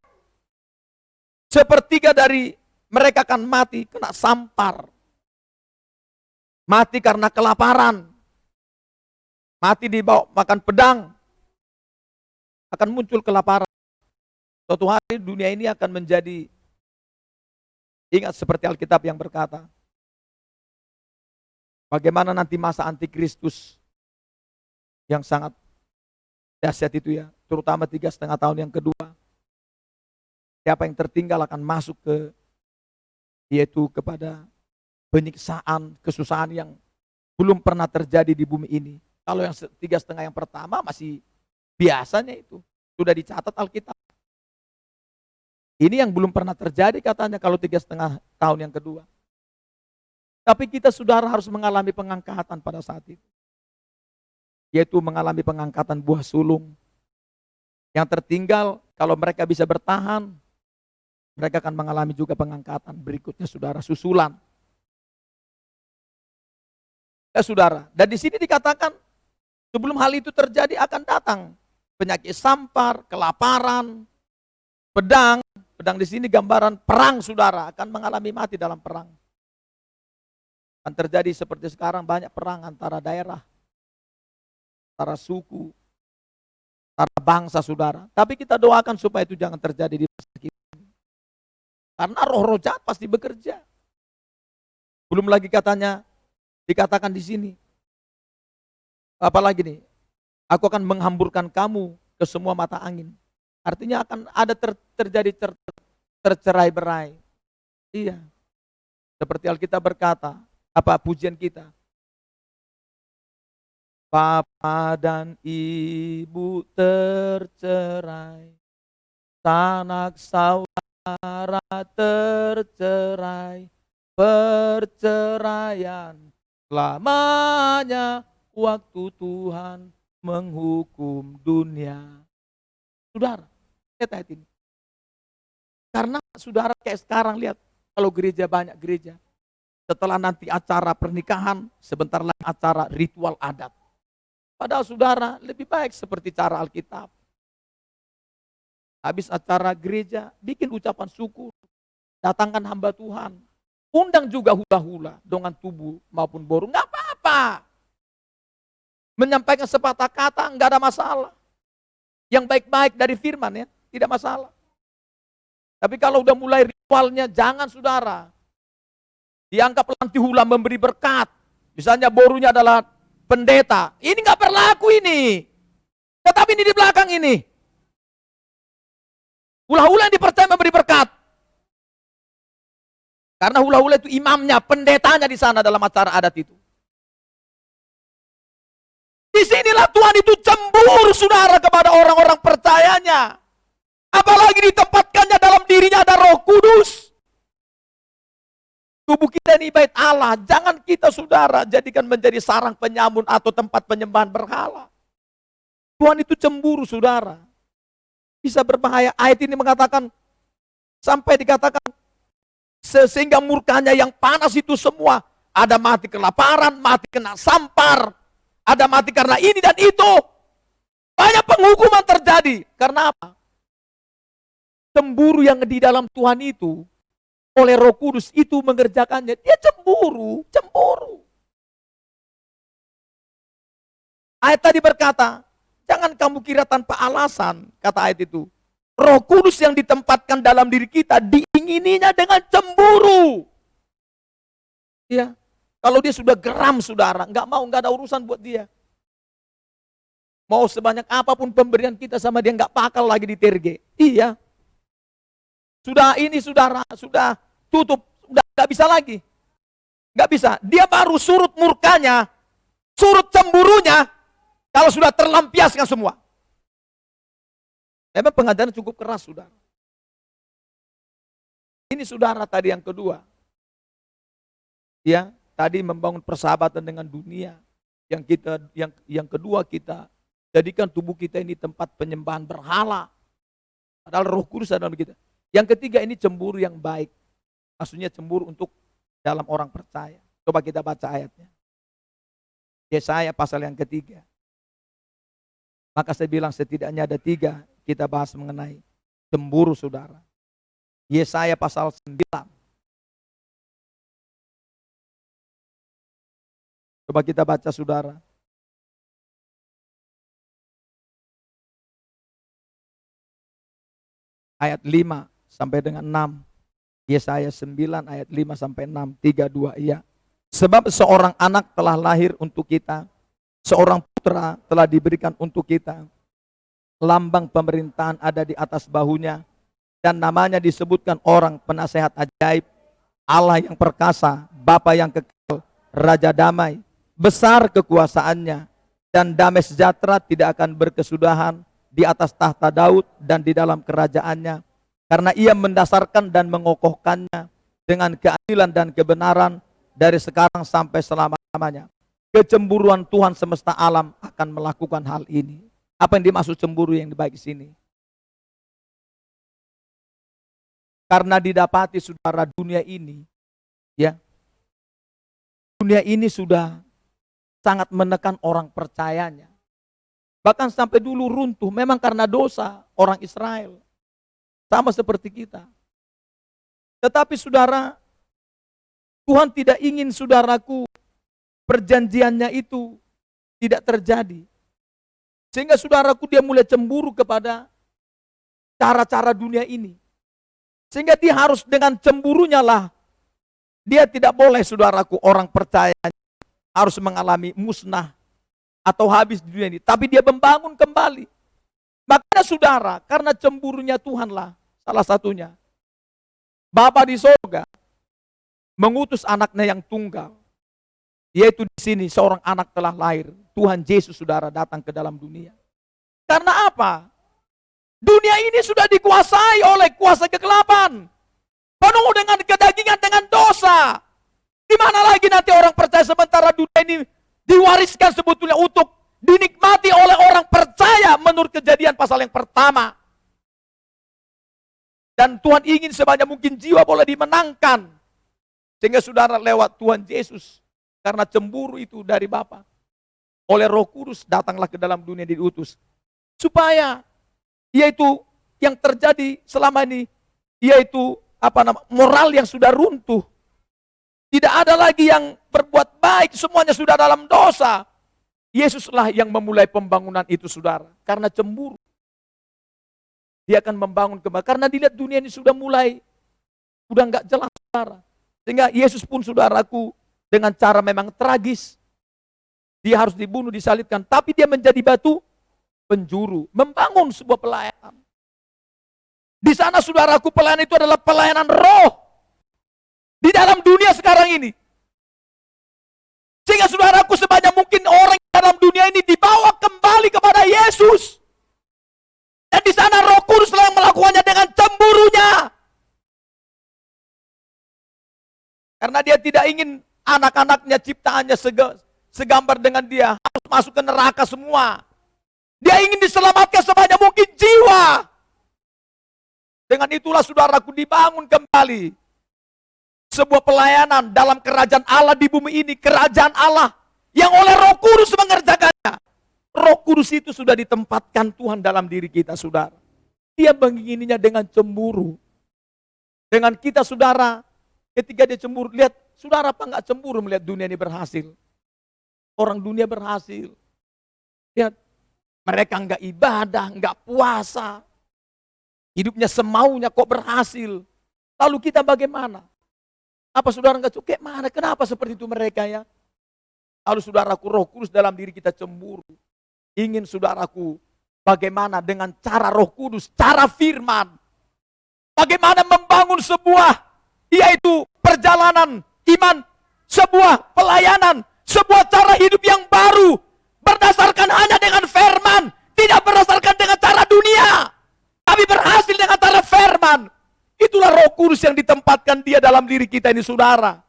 Sepertiga dari mereka akan mati kena sampar. Mati karena kelaparan. Mati dibawa makan pedang. Akan muncul kelaparan. Suatu hari dunia ini akan menjadi, ingat seperti Alkitab yang berkata, bagaimana nanti masa antikristus yang sangat dahsyat itu ya, terutama 3,5 tahun yang kedua. Siapa yang tertinggal akan masuk ke, yaitu kepada penyiksaan, kesusahan yang belum pernah terjadi di bumi ini. Kalau yang 3,5 yang pertama masih biasanya itu, sudah dicatat Alkitab. Ini yang belum pernah terjadi katanya kalau 3,5 tahun yang kedua. Tapi kita saudara harus mengalami pengangkatan pada saat itu. Yaitu mengalami pengangkatan buah sulung. Yang tertinggal kalau mereka bisa bertahan, mereka akan mengalami juga pengangkatan berikutnya saudara, susulan. Ya saudara, dan di sini dikatakan sebelum hal itu terjadi akan datang penyakit sampar, kelaparan, Pedang, pedang di sini gambaran perang saudara, akan mengalami mati dalam perang. Akan terjadi seperti sekarang banyak perang antara daerah, antara suku, antara bangsa saudara. Tapi kita doakan supaya itu jangan terjadi di masa kita. Karena roh-roh jahat pasti bekerja. Belum lagi katanya, dikatakan di sini. Apalagi nih, aku akan menghamburkan kamu ke semua mata angin. Artinya akan ada terjadi tercerai-berai. Iya. Seperti Alkitab berkata, apa pujian kita? Bapa dan ibu tercerai, sanak saudara tercerai, perceraian selamanya waktu Tuhan menghukum dunia. Saudara, lihat ayat ini. Karena saudara kayak sekarang lihat, kalau gereja banyak gereja, setelah nanti acara pernikahan, sebentar lagi acara ritual adat. Padahal saudara, lebih baik seperti cara Alkitab. Habis acara gereja, bikin ucapan syukur, datangkan hamba Tuhan, undang juga hula-hula dengan tubuh maupun boru, nggak apa-apa. Menyampaikan sepatah kata, nggak ada masalah. Yang baik-baik dari firman ya, tidak masalah. Tapi kalau udah mulai ritualnya, jangan saudara. Dianggap nanti hula memberi berkat. Misalnya borunya adalah pendeta. Ini nggak berlaku ini. Tetapi ini di belakang ini. Hula-hula yang dipercaya memberi berkat. Karena hula-hula itu imamnya, pendetanya di sana dalam acara adat itu. Disinilah Tuhan itu cemburu saudara kepada orang-orang percayanya. Apalagi ditempatkannya dalam dirinya ada Roh Kudus. Tubuh kita ini bait Allah. Jangan kita saudara jadikan menjadi sarang penyamun atau tempat penyembahan berhala. Tuhan itu cemburu saudara. Bisa berbahaya. Ayat ini mengatakan, sampai dikatakan, sehingga murkanya yang panas itu semua. Ada mati kelaparan, mati kena sampar. Ada mati karena ini dan itu. Banyak penghukuman terjadi. Karena apa? Cemburu yang di dalam Tuhan itu, oleh Roh Kudus itu mengerjakannya. Dia cemburu. Ayat tadi berkata, jangan kamu kira tanpa alasan, kata ayat itu. Roh Kudus yang ditempatkan dalam diri kita, diingininya dengan cemburu. Ya. Kalau dia sudah geram saudara, nggak ada urusan buat dia. Mau sebanyak apapun pemberian kita sama dia, nggak bakal lagi diterge. Iya. Sudah ini saudara, sudah tutup, sudah nggak bisa lagi. Nggak bisa. Dia baru surut murkanya, surut cemburunya, kalau sudah terlampiaskan semua. Memang pengajaran cukup keras saudara. Ini saudara tadi yang kedua. Ya. Tadi membangun persahabatan dengan dunia. Yang kedua kita jadikan tubuh kita ini tempat penyembahan berhala. Padahal Roh Kudus ada dalam kita. Yang ketiga ini cemburu yang baik. Maksudnya cemburu untuk dalam orang percaya. Coba kita baca ayatnya. Yesaya pasal yang ketiga. Maka saya bilang setidaknya ada 3 kita bahas mengenai cemburu saudara. Yesaya pasal 9. Coba kita baca saudara. Ayat 5 sampai dengan 6. Yesaya 9 ayat 5 sampai 6. 3, 2, iya. Sebab seorang anak telah lahir untuk kita. Seorang putra telah diberikan untuk kita. Lambang pemerintahan ada di atas bahunya. Dan namanya disebutkan orang penasehat ajaib. Allah yang perkasa. Bapa yang kekal. Raja damai. Besar kekuasaannya, dan damai sejahtera tidak akan berkesudahan di atas tahta Daud dan di dalam kerajaannya, karena ia mendasarkan dan mengokohkannya dengan keadilan dan kebenaran dari sekarang sampai selama-lamanya. Kecemburuan Tuhan semesta alam akan melakukan hal ini. Apa yang dimaksud cemburu yang baik di sini? Karena didapati saudara dunia ini, ya, dunia ini sudah sangat menekan orang percayanya. Bahkan sampai dulu runtuh, memang karena dosa orang Israel. sama seperti kita. Tetapi saudara, Tuhan tidak ingin saudaraku perjanjiannya itu tidak terjadi. Sehingga saudaraku dia mulai cemburu kepada cara-cara dunia ini. Sehingga dia harus dengan cemburunya lah, dia tidak boleh saudaraku orang percaya harus mengalami musnah atau habis di dunia ini. Tapi dia membangun kembali. Makanya saudara, karena cemburunya Tuhanlah salah satunya. Bapa di sorga mengutus anaknya yang tunggal. Yaitu di sini seorang anak telah lahir. Tuhan Yesus saudara datang ke dalam dunia. Karena apa? Dunia ini sudah dikuasai oleh kuasa kegelapan. Penuh dengan kedagingan, dengan dosa. Di mana lagi nanti orang percaya sementara dunia ini diwariskan sebetulnya untuk dinikmati oleh orang percaya menurut Kejadian pasal yang pertama. Dan Tuhan ingin sebanyak mungkin jiwa boleh dimenangkan. Sehingga saudara lewat Tuhan Yesus, karena cemburu itu dari Bapa, oleh Roh Kudus datanglah ke dalam dunia diutus. Supaya yaitu yang terjadi selama ini, yaitu moral yang sudah runtuh. Tidak ada lagi yang berbuat baik, semuanya sudah dalam dosa. Yesuslah yang memulai pembangunan itu saudara, karena cemburu. Dia akan membangun kembali, karena dilihat dunia ini sudah mulai, sudah enggak jelas saudara. Sehingga Yesus pun saudaraku, dengan cara memang tragis, dia harus dibunuh, disalibkan, tapi dia menjadi batu penjuru, membangun sebuah pelayanan. Di sana saudaraku, pelayanan itu adalah pelayanan roh. Di dalam dunia sekarang ini. Sehingga saudaraku sebanyak mungkin orang dalam dunia ini dibawa kembali kepada Yesus. Dan di sana Roh Kudus yang melakukannya dengan cemburunya. Karena dia tidak ingin anak-anaknya, ciptaannya segambar dengan dia. Harus masuk ke neraka semua. Dia ingin diselamatkan sebanyak mungkin jiwa. Dengan itulah saudaraku dibangun kembali sebuah pelayanan dalam kerajaan Allah di bumi ini. Kerajaan Allah yang oleh Roh Kudus mengerjakannya. Roh Kudus itu sudah ditempatkan Tuhan dalam diri kita saudara. Dia mengingininya dengan cemburu. Dengan kita saudara, ketika dia cemburu, lihat saudara apa enggak cemburu melihat dunia ini berhasil. Orang dunia berhasil. Lihat, mereka enggak ibadah, enggak puasa. Hidupnya semaunya kok berhasil. Lalu kita bagaimana? Apa saudara enggak cukup? Mana? Kenapa seperti itu mereka ya? Lalu saudaraku, Roh Kudus dalam diri kita cemburu. Ingin saudaraku, bagaimana dengan cara Roh Kudus, cara firman. Bagaimana membangun sebuah, yaitu perjalanan iman, sebuah pelayanan, sebuah cara hidup yang baru. Berdasarkan hanya dengan firman, tidak berdasarkan dengan cara dunia. Tapi berhasil dengan cara firman. Itulah Roh Kudus yang ditempatkan dia dalam diri kita ini saudara.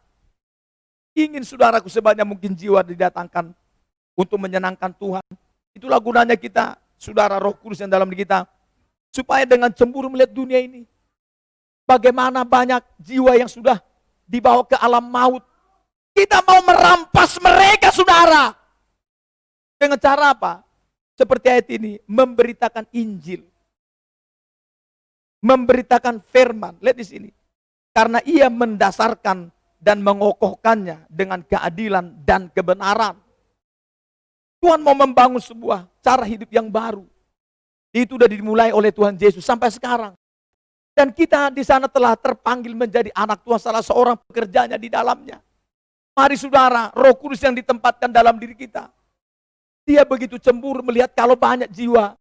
Ingin saudaraku sebanyak mungkin jiwa didatangkan untuk menyenangkan Tuhan. Itulah gunanya kita, saudara, Roh Kudus yang dalam diri kita. Supaya dengan cemburu melihat dunia ini. Bagaimana banyak jiwa yang sudah dibawa ke alam maut. Kita mau merampas mereka saudara. Dengan cara apa? Seperti ayat ini, memberitakan Injil. Memberitakan firman. Lihat di sini. Karena ia mendasarkan dan mengokohkannya dengan keadilan dan kebenaran. Tuhan mau membangun sebuah cara hidup yang baru. Itu sudah dimulai oleh Tuhan Yesus sampai sekarang. Dan kita di sana telah terpanggil menjadi anak Tuhan, salah seorang pekerjanya di dalamnya. Mari saudara, Roh Kudus yang ditempatkan dalam diri kita. Dia begitu cemburu melihat kalau banyak jiwa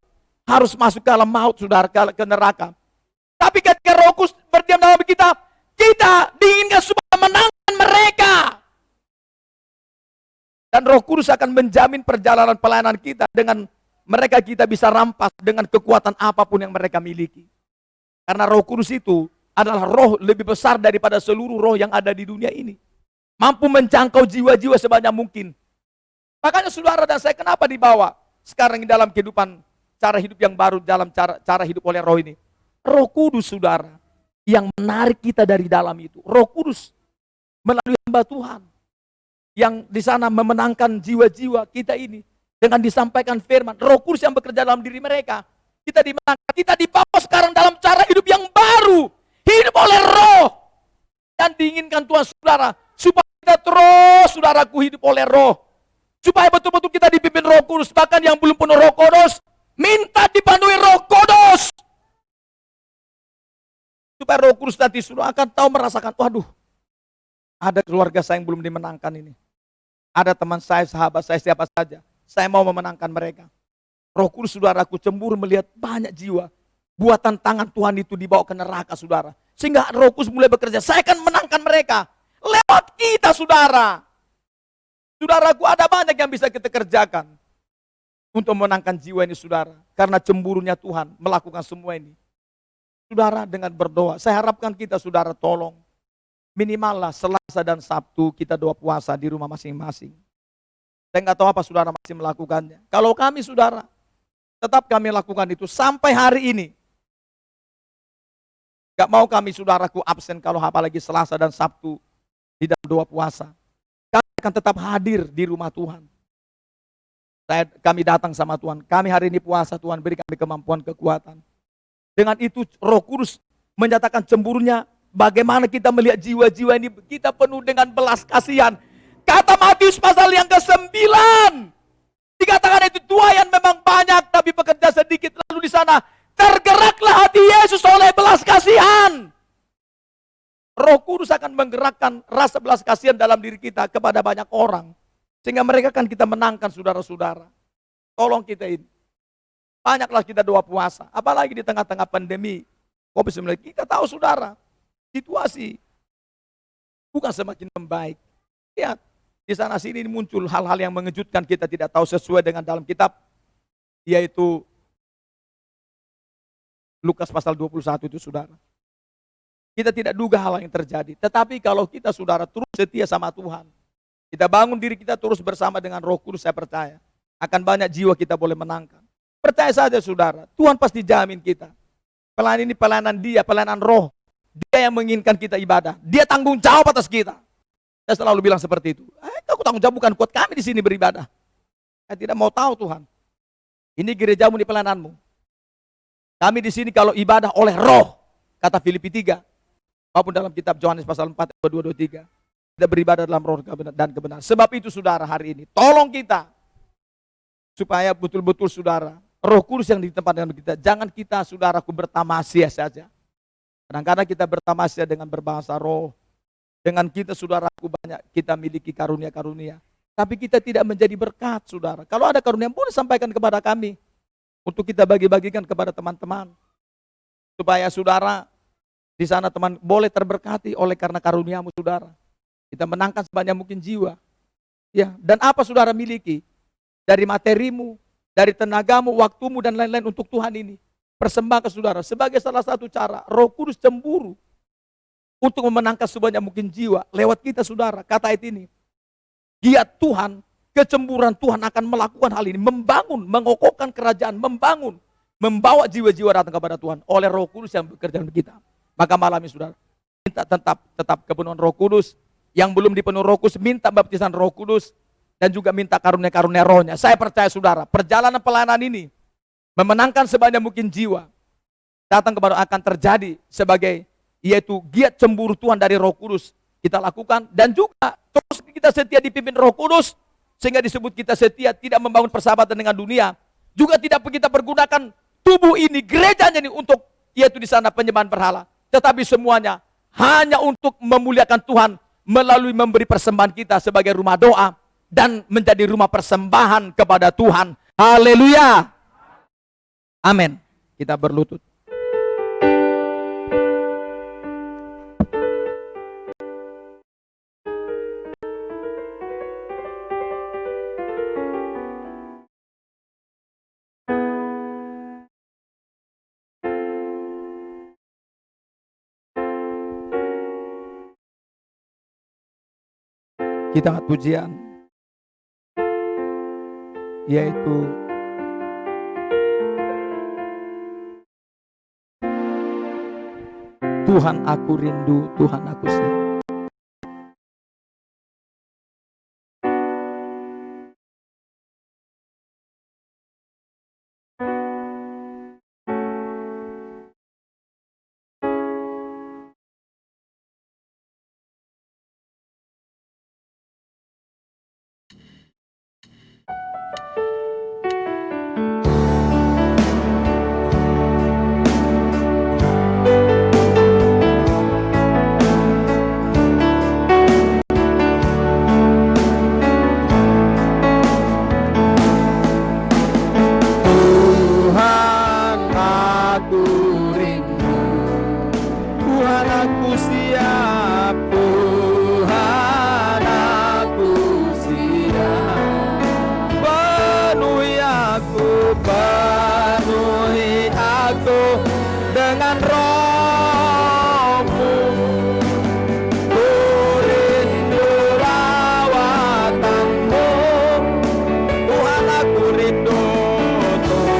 harus masuk ke alam maut, saudara, ke neraka. Tapi ketika Roh Kudus berdiam dalam kita, kita diinginkan supaya menangkan mereka. Dan Roh Kudus akan menjamin perjalanan pelayanan kita dengan mereka kita bisa rampas dengan kekuatan apapun yang mereka miliki. Karena Roh Kudus itu adalah roh lebih besar daripada seluruh roh yang ada di dunia ini. Mampu menjangkau jiwa-jiwa sebanyak mungkin. Makanya saudara dan saya kenapa dibawa sekarang di dalam kehidupan cara hidup yang baru dalam cara hidup oleh roh ini. Roh Kudus saudara yang menarik kita dari dalam itu. Roh Kudus melalui hamba Tuhan. Yang di sana memenangkan jiwa-jiwa kita ini dengan disampaikan firman. Roh Kudus yang bekerja dalam diri mereka. Kita dimenangkan, kita dibawa sekarang dalam cara hidup yang baru. Hidup oleh roh. Dan diinginkan Tuhan saudara, supaya kita terus saudaraku hidup oleh roh. Supaya betul-betul kita dipimpin Roh Kudus. Bahkan yang belum penuh Roh Kudus, minta dipenuhi Roh Kudus. Supaya Roh Kudus nanti sudah akan tahu merasakan, waduh, ada keluarga saya yang belum dimenangkan ini. Ada teman saya, sahabat saya, siapa saja. Saya mau memenangkan mereka. Roh Kudus saudaraku cemburu melihat banyak jiwa. Buatan tangan Tuhan itu dibawa ke neraka saudara. Sehingga Roh Kudus mulai bekerja. Saya akan menangkan mereka. Lewat kita saudara. Saudaraku ada banyak yang bisa kita kerjakan. Untuk memenangkan jiwa ini saudara. Karena cemburunya Tuhan melakukan semua ini. Saudara dengan berdoa. Saya harapkan kita saudara tolong. Minimal lah Selasa dan Sabtu kita doa puasa di rumah masing-masing. Saya nggak tahu apa saudara masih melakukannya. Kalau kami saudara, tetap kami lakukan itu sampai hari ini. Gak mau kami saudaraku absen kalau apalagi Selasa dan Sabtu di dalam doa puasa. Kami akan tetap hadir di rumah Tuhan. Kami datang sama Tuhan. Kami hari ini puasa, Tuhan beri kami kemampuan, kekuatan. Dengan itu Roh Kudus menyatakan cemburunya. Bagaimana kita melihat jiwa-jiwa ini kita penuh dengan belas kasihan. Kata Matius pasal yang ke-9. Dikatakan itu tuayan memang banyak tapi pekerja sedikit. Lalu di sana tergeraklah hati Yesus oleh belas kasihan. Roh Kudus akan menggerakkan rasa belas kasihan dalam diri kita kepada banyak orang. Sehingga mereka akan kita menangkan saudara-saudara. Tolong kita ini. Banyaklah kita doa puasa. Apalagi di tengah-tengah pandemi COVID-19. Kita tahu saudara. Situasi bukan semakin membaik. Lihat, di sana sini muncul hal-hal yang mengejutkan kita tidak tahu sesuai dengan dalam kitab. Yaitu Lukas pasal 21 itu saudara. Kita tidak duga hal yang terjadi. Tetapi kalau kita saudara terus setia sama Tuhan. Kita bangun diri kita terus bersama dengan Roh Kudus, saya percaya. Akan banyak jiwa kita boleh menangkan. Percaya saja saudara, Tuhan pasti jamin kita. Pelayanan ini pelayanan dia, pelayanan roh. Dia yang menginginkan kita ibadah. Dia tanggung jawab atas kita. Saya selalu bilang seperti itu. Aku tanggung jawab bukan kuat kami di sini beribadah. Saya tidak mau tahu Tuhan. Ini gerejamu, ini pelayananmu. Kami di sini kalau ibadah oleh roh. Kata Filipi 3. Maupun dalam kitab Yohanes pasal 4, 22, 23. Kita beribadah dalam roh dan kebenaran. Sebab itu saudara hari ini. Tolong kita. Supaya betul-betul saudara. Roh Kudus yang ditempatkan kita. Jangan kita saudaraku bertamasya saja. Kadang-kadang kita bertamasya dengan berbahasa roh. Dengan kita saudaraku banyak kita miliki karunia-karunia. Tapi kita tidak menjadi berkat saudara. Kalau ada karunia boleh sampaikan kepada kami. Untuk kita bagi-bagikan kepada teman-teman. Supaya saudara di sana teman boleh terberkati oleh karena karuniamu saudara. Kita menangkan sebanyak mungkin jiwa. Ya, dan apa saudara miliki? Dari materimu, dari tenagamu, waktumu dan lain-lain untuk Tuhan ini. Persembahkan saudara sebagai salah satu cara Roh Kudus cemburu untuk memenangkan sebanyak mungkin jiwa lewat kita saudara. Kata ayat ini, giat Tuhan, kecemburuan Tuhan akan melakukan hal ini, membangun, mengokohkan kerajaan, membangun, membawa jiwa-jiwa datang kepada Tuhan oleh Roh Kudus yang bekerja dalam kita. Maka malam ini saudara, minta tetap kepenuhan Roh Kudus. Yang belum dipenuhi Roh Kudus, minta baptisan Roh Kudus dan juga minta karunia-karunia rohnya. Saya percaya saudara, perjalanan pelayanan ini memenangkan sebanyak mungkin jiwa datang kepada akan terjadi sebagai yaitu giat cemburu Tuhan dari Roh Kudus kita lakukan dan juga terus kita setia dipimpin Roh Kudus sehingga disebut kita setia tidak membangun persahabatan dengan dunia, juga tidak kita pergunakan tubuh ini gerejanya ini untuk yaitu di sana penyembahan berhala, tetapi semuanya hanya untuk memuliakan Tuhan melalui memberi persembahan kita sebagai rumah doa dan menjadi rumah persembahan kepada Tuhan. Haleluya. Amin. Kita berlutut. Kita angkat pujian yaitu Tuhan aku rindu, Tuhan aku sayang. aku siap, Tuhan aku siap. Penuhi aku dengan Roh-Mu. Ku rindu lawatan-Mu, Tuhan aku rindu, Tuhan.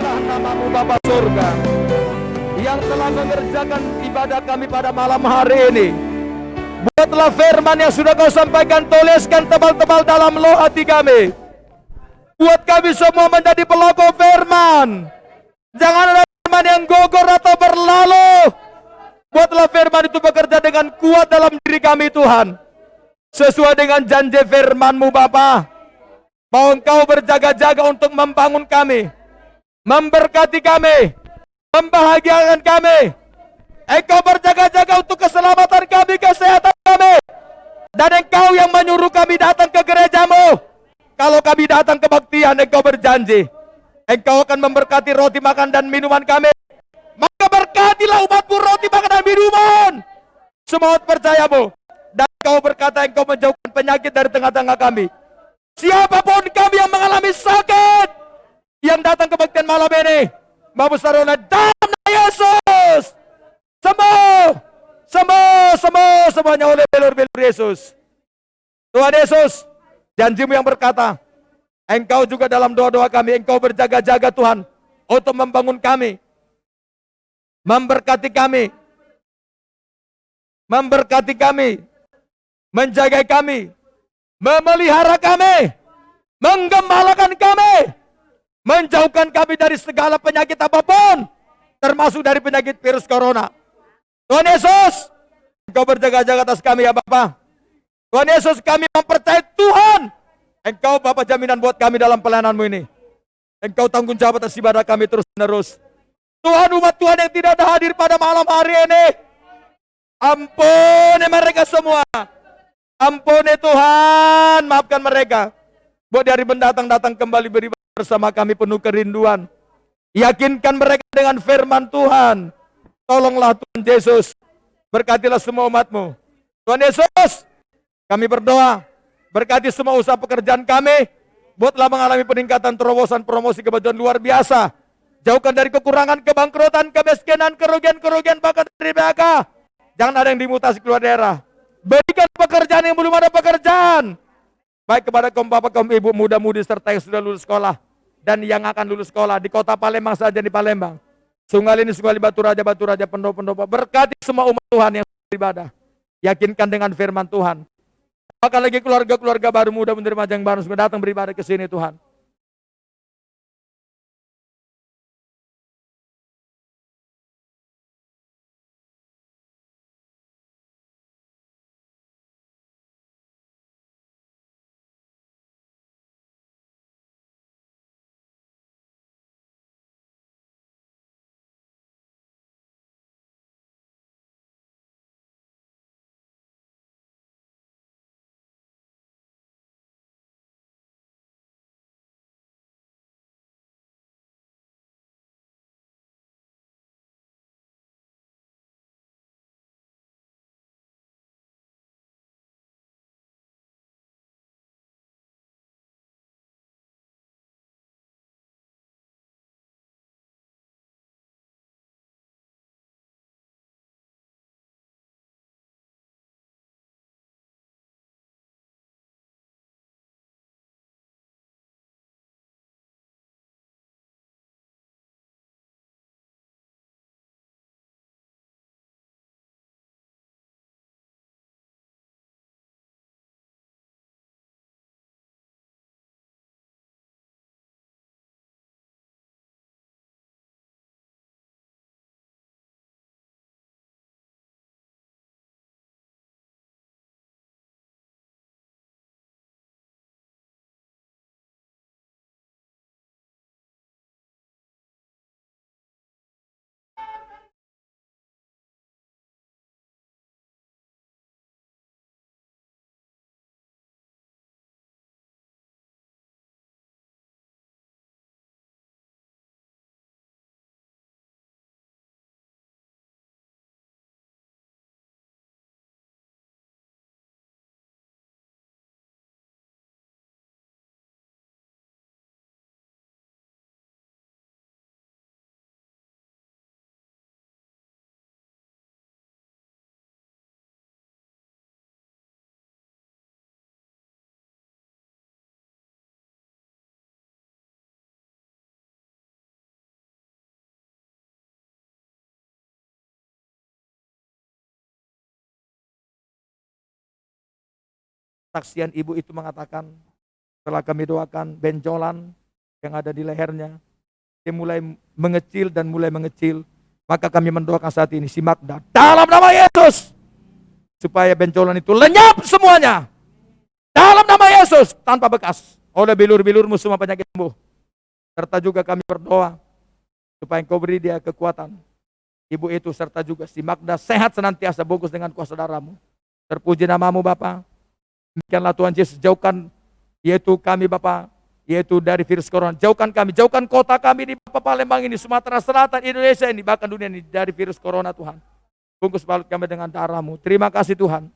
Terpujilah namamu Bapa surga yang telah mengerjakan ibadah kami pada malam hari ini. Buatlah firman yang sudah kau sampaikan, tuliskan tebal-tebal dalam loh hati kami. Buat kami semua menjadi pelaku firman. Jangan ada firman yang gugur atau berlalu. Buatlah firman itu bekerja dengan kuat dalam diri kami Tuhan. Sesuai dengan janji firman-Mu Bapa. Mau Engkau berjaga-jaga untuk membangun kami, memberkati kami, membahagiakan kami. Engkau berjaga-jaga untuk keselamatan kami, kesehatan kami. Dan Engkau yang menyuruh kami datang ke gereja-Mu. Kalau kami datang ke kebaktian, Engkau berjanji Engkau akan memberkati roti makan dan minuman kami. Maka berkatilah umat-Mu roti makan dan minuman. Semua percaya-Mu. Dan Engkau berkata Engkau menjauhkan penyakit dari tengah-tengah kami. Siapapun kami yang mengalami sakit, yang datang ke kebaktian malam ini, Bapak Saudara, dalam nama Yesus, semuanya oleh belur-belur Yesus. Tuhan Yesus, janji-Mu yang berkata, Engkau juga dalam doa-doa kami, Engkau berjaga-jaga Tuhan, untuk membangun kami, memberkati kami, menjaga kami, memelihara kami, menggembalakan kami, menjauhkan kami dari segala penyakit apapun, termasuk dari penyakit virus corona. Tuhan Yesus, Engkau berjaga-jaga atas kami ya Bapa. Tuhan Yesus, kami mempercayai Tuhan, Engkau Bapa jaminan buat kami dalam pelayanan-Mu ini. Engkau tanggung jawab atas ibadah kami terus menerus. Tuhan, umat Tuhan yang tidak ada hadir pada malam hari ini, ampuni mereka semua. Ampuni Tuhan, maafkan mereka. Buat dari mendatang kembali beribadah bersama kami penuh kerinduan. Yakinkan mereka dengan firman Tuhan. Tolonglah Tuhan Yesus. Berkatilah semua umat-Mu. Tuhan Yesus, kami berdoa. Berkati semua usaha pekerjaan kami. Buatlah mengalami peningkatan terobosan promosi kemajuan luar biasa. Jauhkan dari kekurangan, kebangkrutan, kemiskinan, kerugian, bahkan dari PHK. Jangan ada yang dimutasi keluar daerah. Berikan pekerjaan yang belum ada pekerjaan. Baik kepada kaum bapak, kaum ibu, muda-mudi, serta yang sudah lulus sekolah. Dan yang akan lulus sekolah di kota Palembang saja di Palembang. Sungai ini, Sungai Batu Raja, pendopo. Berkati semua umat Tuhan yang beribadah. Yakinkan dengan firman Tuhan. Bahkan lagi keluarga-keluarga baru muda menerima yang baru datang beribadah ke sini Tuhan. Saksian ibu itu mengatakan, setelah kami doakan benjolan yang ada di lehernya, dia mulai mengecil dan mulai mengecil. Maka kami mendoakan saat ini si Magda, dalam nama Yesus, supaya benjolan itu lenyap semuanya. Dalam nama Yesus, tanpa bekas. Oleh bilur-bilurmu semua penyakit sembuh. Serta juga kami berdoa, supaya Engkau beri dia kekuatan. Ibu itu serta juga si Magda sehat senantiasa, bungkus dengan kuasa darah-Mu. Terpuji namamu Bapa. Demikianlah Tuhan Yesus, jauhkan yaitu kami Bapa, yaitu dari virus corona. Jauhkan kami, jauhkan kota kami di Bapa, Palembang ini, Sumatera Selatan, Indonesia ini, bahkan dunia ini dari virus corona Tuhan. Bungkus balut kami dengan darah-Mu. Terima kasih Tuhan.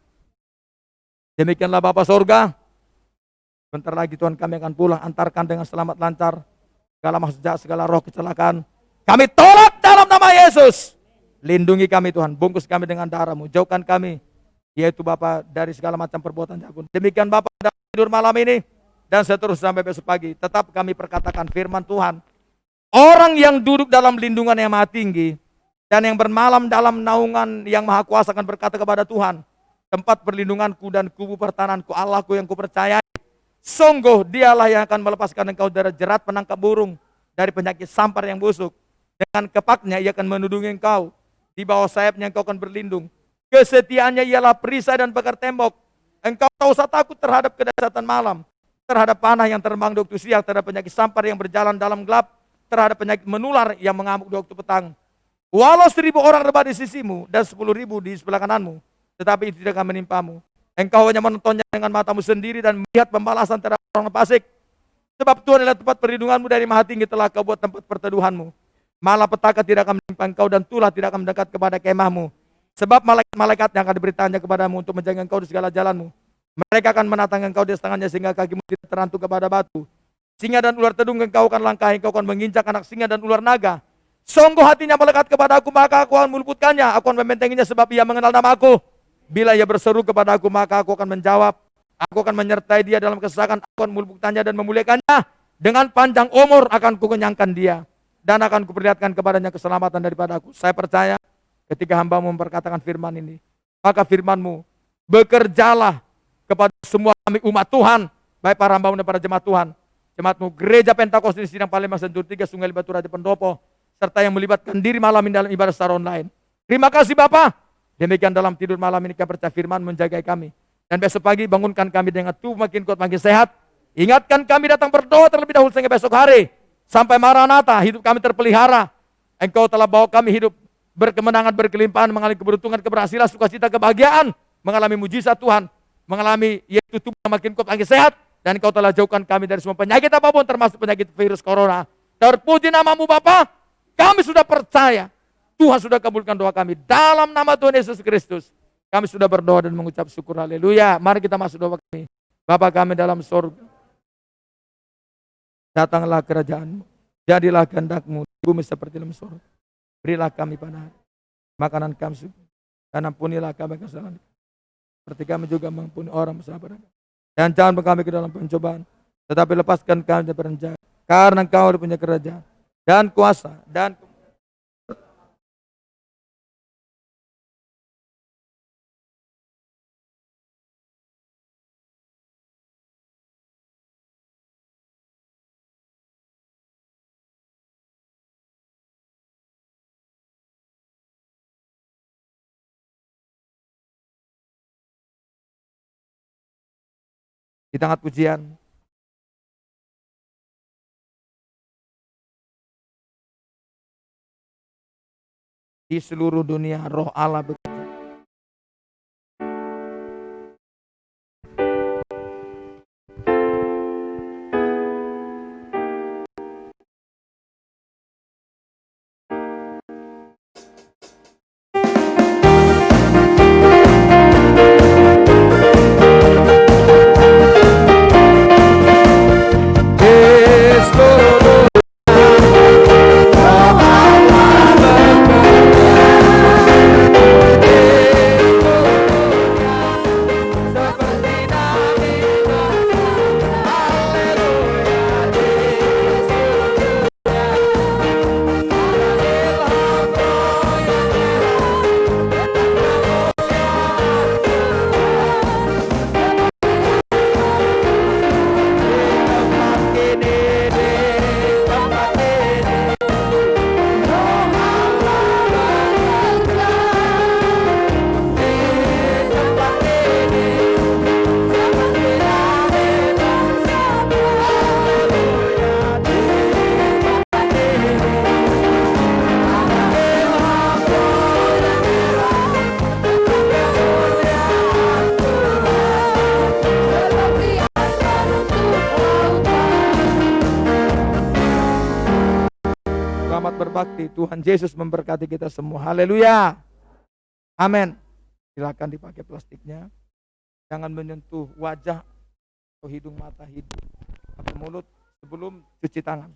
Demikianlah Bapa sorga. Bentar lagi Tuhan kami akan pulang, antarkan dengan selamat lancar. Segala maksud jahat, segala roh kecelakaan, kami tolak dalam nama Yesus. Lindungi kami Tuhan, bungkus kami dengan darah-Mu. Jauhkan kami, yaitu Bapa, dari segala macam perbuatan jahat. Demikian Bapa dalam tidur malam ini, dan seterusnya sampai besok pagi. Tetap kami perkatakan firman Tuhan. Orang yang duduk dalam lindungan yang maha tinggi, dan yang bermalam dalam naungan yang maha kuasa akan berkata kepada Tuhan, tempat perlindunganku dan kubu pertahananku, Allahku yang kupercayai. Sungguh dialah yang akan melepaskan engkau dari jerat penangkap burung, dari penyakit sampar yang busuk. Dengan kepaknya ia akan menudungi engkau. Di bawah sayapnya engkau akan berlindung. Kesetiaannya ialah perisai dan pagar tembok. Engkau tak usah takut terhadap kedahsyatan malam, terhadap panah yang terbang di waktu siang, terhadap penyakit sampar yang berjalan dalam gelap, terhadap penyakit menular yang mengamuk di waktu petang. Walau 1000 orang rebah di sisimu dan 10.000 di sebelah kananmu, tetapi itu tidak akan menimpamu. Engkau hanya menontonnya dengan matamu sendiri dan melihat pembalasan terhadap orang fasik. Sebab Tuhan adalah tempat perlindunganmu, dari maha tinggi telah kau buat tempat perteduhanmu. Malapetaka tidak akan menimpa engkau dan tulah tidak akan mendekat kepada kemahmu. Sebab malaikat-malaikat yang akan diberitahunya kepadamu untuk menjaga engkau di segala jalanmu. Mereka akan menatang engkau di tangannya sehingga kakimu tidak terantuk kepada batu. Singa dan ular tedung engkau akan langkahi, engkau akan menginjak anak singa dan ular naga. Sungguh hatinya melekat kepada aku, maka aku akan meluputkannya. Aku akan membentenginya sebab ia mengenal nama aku. Bila ia berseru kepada aku, maka aku akan menjawab. Aku akan menyertai dia dalam kesesakan. Aku akan meluputkannya dan memuliakannya. Dengan panjang umur akan kukenyangkan dia, dan akan kuperlihatkan kepadanya keselamatan daripada aku. Saya percaya ketika hamba-Mu memperkatakan firman ini, maka firman-Mu, bekerjalah kepada semua kami umat Tuhan, baik para hamba-Mu dan para jemaat Tuhan. Jemaat-Mu Gereja Pentakosta di Sidang Palembang Sentur 3 Sungai Batu Raja Pendopo, serta yang melibatkan diri malam ini dalam ibadah secara online. Terima kasih Bapa. Demikian dalam tidur malam ini kami percaya firman menjagai kami. Dan besok pagi bangunkan kami dengan tubuh makin kuat, makin sehat. Ingatkan kami datang berdoa terlebih dahulu sehingga besok hari, sampai Maranatha, hidup kami terpelihara. Engkau telah bawa kami hidup berkemenangan, berkelimpahan, mengalami keberuntungan, keberhasilan, sukacita, kebahagiaan, mengalami mujizat Tuhan, mengalami yaitu tubuh yang makin kuat, makin sehat. Dan Engkau telah jauhkan kami dari semua penyakit apapun, termasuk penyakit virus corona. Terpuji namamu Bapa. Kami sudah percaya Tuhan sudah kabulkan doa kami dalam nama Tuhan Yesus Kristus. Kami sudah berdoa dan mengucap syukur. Haleluya. Mari kita masuk doa kami. Bapa kami dalam surga, datanglah kerajaan-Mu, jadilah kehendak-Mu di bumi seperti dalam surga. Berilah kami pada makanan kami, dan ampunilah kami kesalahan, seperti kami juga mengampuni orang bersalah pada kami. Dan jangan bawa kami ke dalam pencobaan, tetapi lepaskan kami dari peranjang. Karena Engkau punya kerajaan dan kuasa dan kita angkat pujian. Di seluruh dunia roh Allah bekerja. selamat berbakti. Tuhan Yesus memberkati kita semua. Haleluya. Amin. Silakan dipakai plastiknya. Jangan menyentuh wajah atau hidung, mata, hidung atau mulut sebelum cuci tangan.